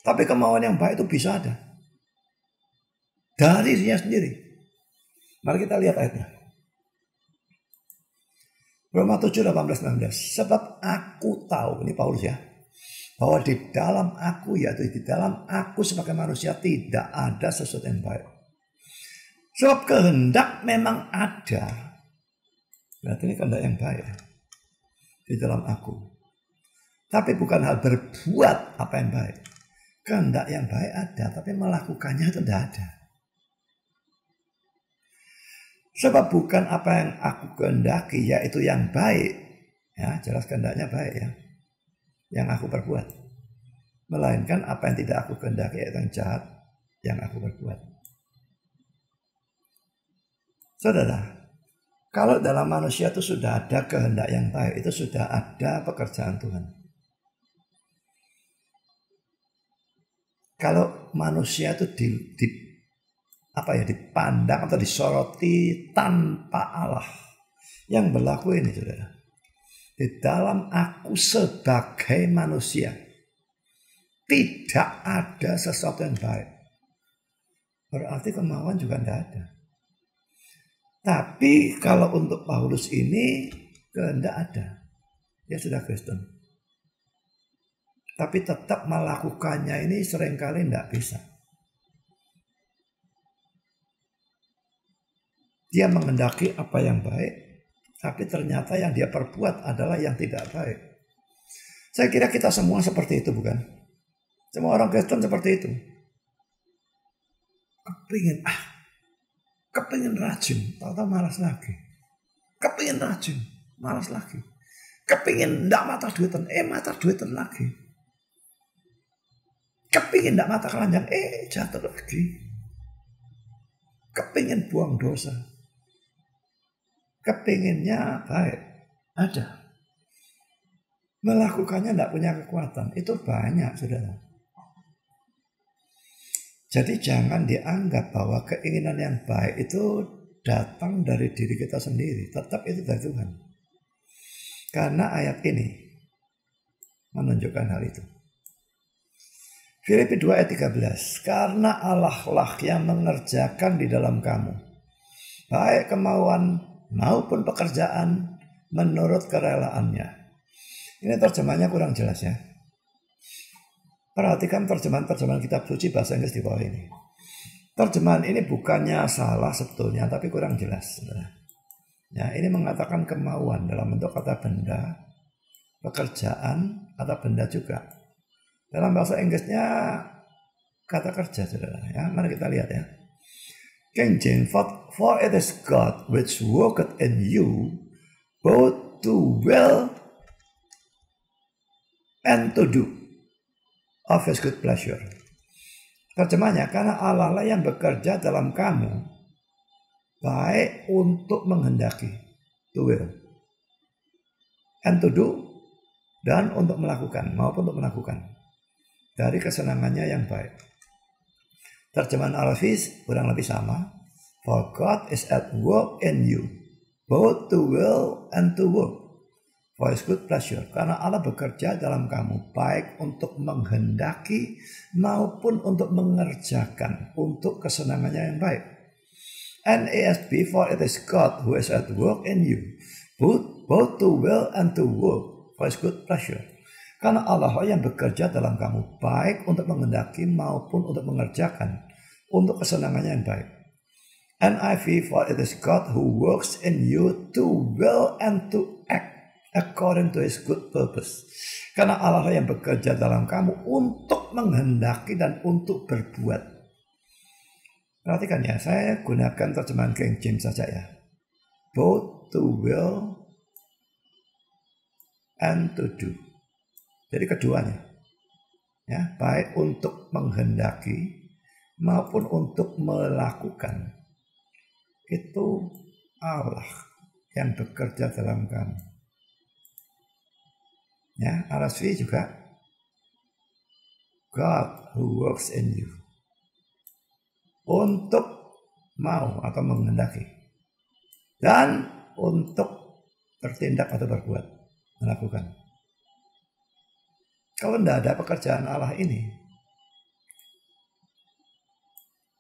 Tapi kemauan yang baik itu bisa ada dari dirinya sendiri. Mari kita lihat ayatnya. Roma 7, 18, 19. Sebab aku tahu, ini Paulus ya, bahwa di dalam aku, yaitu di dalam aku sebagai manusia tidak ada sesuatu yang baik. Sebab kehendak memang ada. Berarti ini kehendak yang baik di dalam aku. Tapi bukan hal berbuat apa yang baik. Kehendak yang baik ada, tapi melakukannya itu tidak ada. Sebab bukan apa yang aku kehendaki, yaitu yang baik. Ya, jelas kehendaknya baik ya. Yang aku perbuat. Melainkan apa yang tidak aku kehendaki, yaitu yang jahat yang aku perbuat. Saudara, kalau dalam manusia itu sudah ada kehendak yang baik, itu sudah ada pekerjaan Tuhan. Kalau manusia itu dipandang atau disoroti tanpa Allah, yang berlaku ini, saudara, di dalam aku sebagai manusia tidak ada sesuatu yang baik. Berarti kemauan juga tidak ada. Tapi kalau untuk Paulus ini kehendak ada. Dia sudah Kristen. Tapi tetap melakukannya ini seringkali tidak bisa. Dia menghendaki apa yang baik, tapi ternyata yang dia perbuat adalah yang tidak baik. Saya kira kita semua seperti itu, bukan? Semua orang Kristen seperti itu. Kepingin rajin, tahu-tahu malas lagi. Kepingin rajin, malas lagi. Kepingin tidak mata duitan, mata duitan lagi. Kepingin tidak mata keranjang, jatuh lagi. Kepingin buang dosa. Kepinginnya baik, ada. Melakukannya tidak punya kekuatan, itu banyak, saudara. Jadi jangan dianggap bahwa keinginan yang baik itu datang dari diri kita sendiri. Tetap itu dari Tuhan. Karena ayat ini menunjukkan hal itu. Filipi 2 ayat 13. Karena Allah lah yang mengerjakan di dalam kamu, baik kemauan maupun pekerjaan menurut kerelaannya. Ini terjemahnya kurang jelas ya. Perhatikan terjemahan kitab suci bahasa Inggris di bawah ini. Terjemahan ini bukannya salah sebetulnya, tapi kurang jelas. Ya, ini mengatakan kemauan dalam bentuk kata benda, pekerjaan atau benda juga. Dalam bahasa Inggrisnya kata kerja, saudara. Ya, mari kita lihat ya. King James, for it is God which worketh in you both to will and to do of his good pleasure. Terjemahnya, karena Allah lah yang bekerja dalam kamu, baik untuk menghendaki, to will, and to do, dan untuk melakukan, maupun untuk melakukan, dari kesenangannya yang baik. Terjemahan Al-Hafiz kurang lebih sama. For God is at work in you, both to will and to work for his good pleasure. Karena Allah bekerja dalam kamu, baik untuk menghendaki maupun untuk mengerjakan untuk kesenangannya yang baik. NASB, for it is God who is at work in you, both to will and to work for his good pleasure. Karena Allah yang bekerja dalam kamu, baik untuk menghendaki maupun untuk mengerjakan untuk kesenangannya yang baik. NIV, for it is God who works in you to will and to act according to his good purpose. Karena Allah yang bekerja dalam kamu untuk menghendaki dan untuk berbuat. Perhatikan ya, saya gunakan terjemahan King James saja ya. Both to will and to do. Jadi keduanya. Ya, baik untuk menghendaki maupun untuk melakukan. Itu Allah yang bekerja dalam kamu. Ya, RSV juga God who works in you. Untuk mau atau menghendaki. Dan untuk bertindak atau berbuat, melakukan. Kalau tidak ada pekerjaan Allah ini,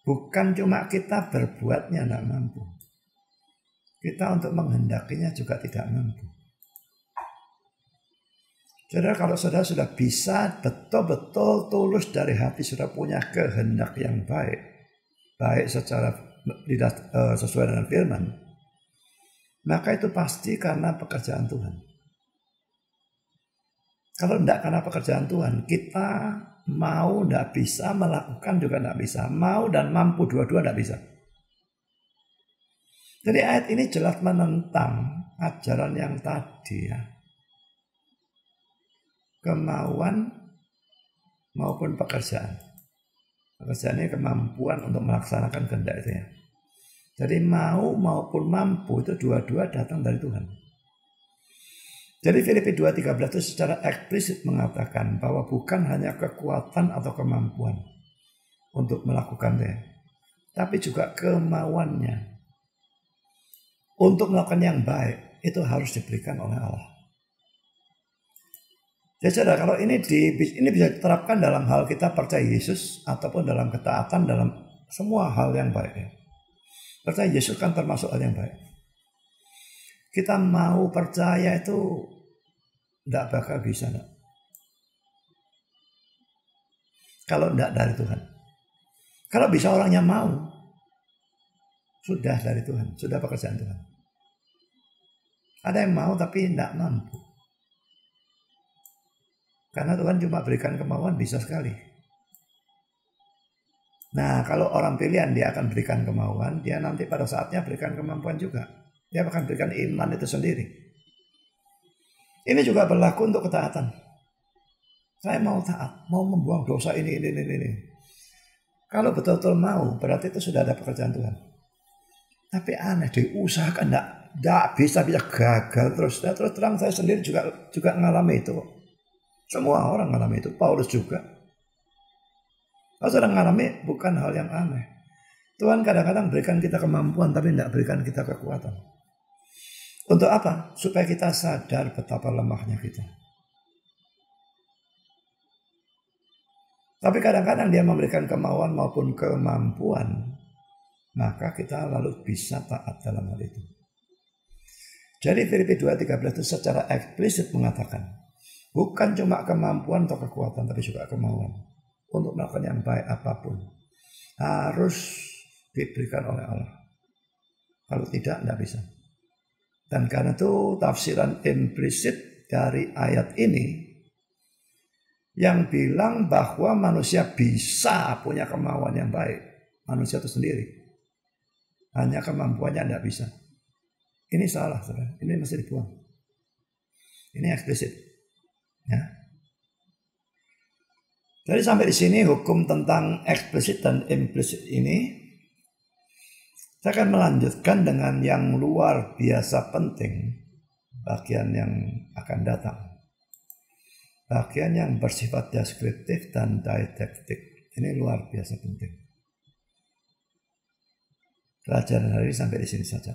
bukan cuma kita berbuatnya tidak mampu, kita untuk menghendakinya juga tidak mampu. Saudara, kalau saudara sudah bisa betul-betul tulus dari hati, sudah punya kehendak yang baik, baik secara sesuai dengan firman, maka itu pasti karena pekerjaan Tuhan. Kalau tidak karena pekerjaan Tuhan, kita mau tidak bisa, melakukan juga tidak bisa. Mau dan mampu dua-dua tidak bisa. Jadi ayat ini jelas menentang ajaran yang tadi ya. Kemauan maupun pekerjaan. Pekerjaan ini kemampuan untuk melaksanakan kehendak itu ya. Jadi mau maupun mampu itu dua-dua datang dari Tuhan. Jadi Filipi 2:13 itu secara eksplisit mengatakan bahwa bukan hanya kekuatan atau kemampuan untuk melakukannya, tapi juga kemauannya. Untuk melakukan yang baik itu harus diberikan oleh Allah. Jadi saudara, kalau ini bisa diterapkan dalam hal kita percaya Yesus ataupun dalam ketaatan dalam semua hal yang baik ya. Percaya Yesus kan termasuk hal yang baik. Kita mau percaya itu tidak bakal bisa. Enggak. Kalau tidak dari Tuhan. Kalau bisa orangnya mau, sudah dari Tuhan, sudah pekerjaan Tuhan. Ada yang mau tapi tidak mampu. Karena Tuhan cuma berikan kemauan bisa sekali. Nah, kalau orang pilihan dia akan berikan kemauan, dia nanti pada saatnya berikan kemampuan juga. Dia akan berikan iman itu sendiri. Ini juga berlaku untuk ketaatan. Saya mau taat, mau membuang dosa ini. Kalau betul-betul mau, berarti itu sudah ada pekerjaan Tuhan. Tapi aneh, diusahakan tidak bisa gagal terus. Dan terus terang saya sendiri juga ngalami itu. Semua orang ngalami itu, Paulus juga. Kalau sedang ngalami bukan hal yang aneh. Tuhan kadang-kadang berikan kita kemampuan tapi tidak berikan kita kekuatan. Untuk apa? Supaya kita sadar betapa lemahnya kita. Tapi kadang-kadang dia memberikan kemauan maupun kemampuan. Maka kita lalu bisa taat dalam hal itu. Jadi Filipi 2:13 itu secara eksplisit mengatakan, bukan cuma kemampuan atau kekuatan, tapi juga kemauan untuk melakukan yang baik apapun harus diberikan oleh Allah. Kalau tidak bisa. Dan karena itu tafsiran implisit dari ayat ini yang bilang bahwa manusia bisa punya kemauan yang baik. Manusia itu sendiri. Hanya kemampuannya tidak bisa. Ini salah, saudara. Ini mesti dibuang. Ini eksplisit. Ya. Jadi sampai di sini hukum tentang eksplisit dan implisit ini. Saya akan melanjutkan dengan yang luar biasa penting. Bagian yang akan datang. Bagian yang bersifat deskriptif dan didaktik. Ini luar biasa penting. Pelajaran hari ini sampai di sini saja.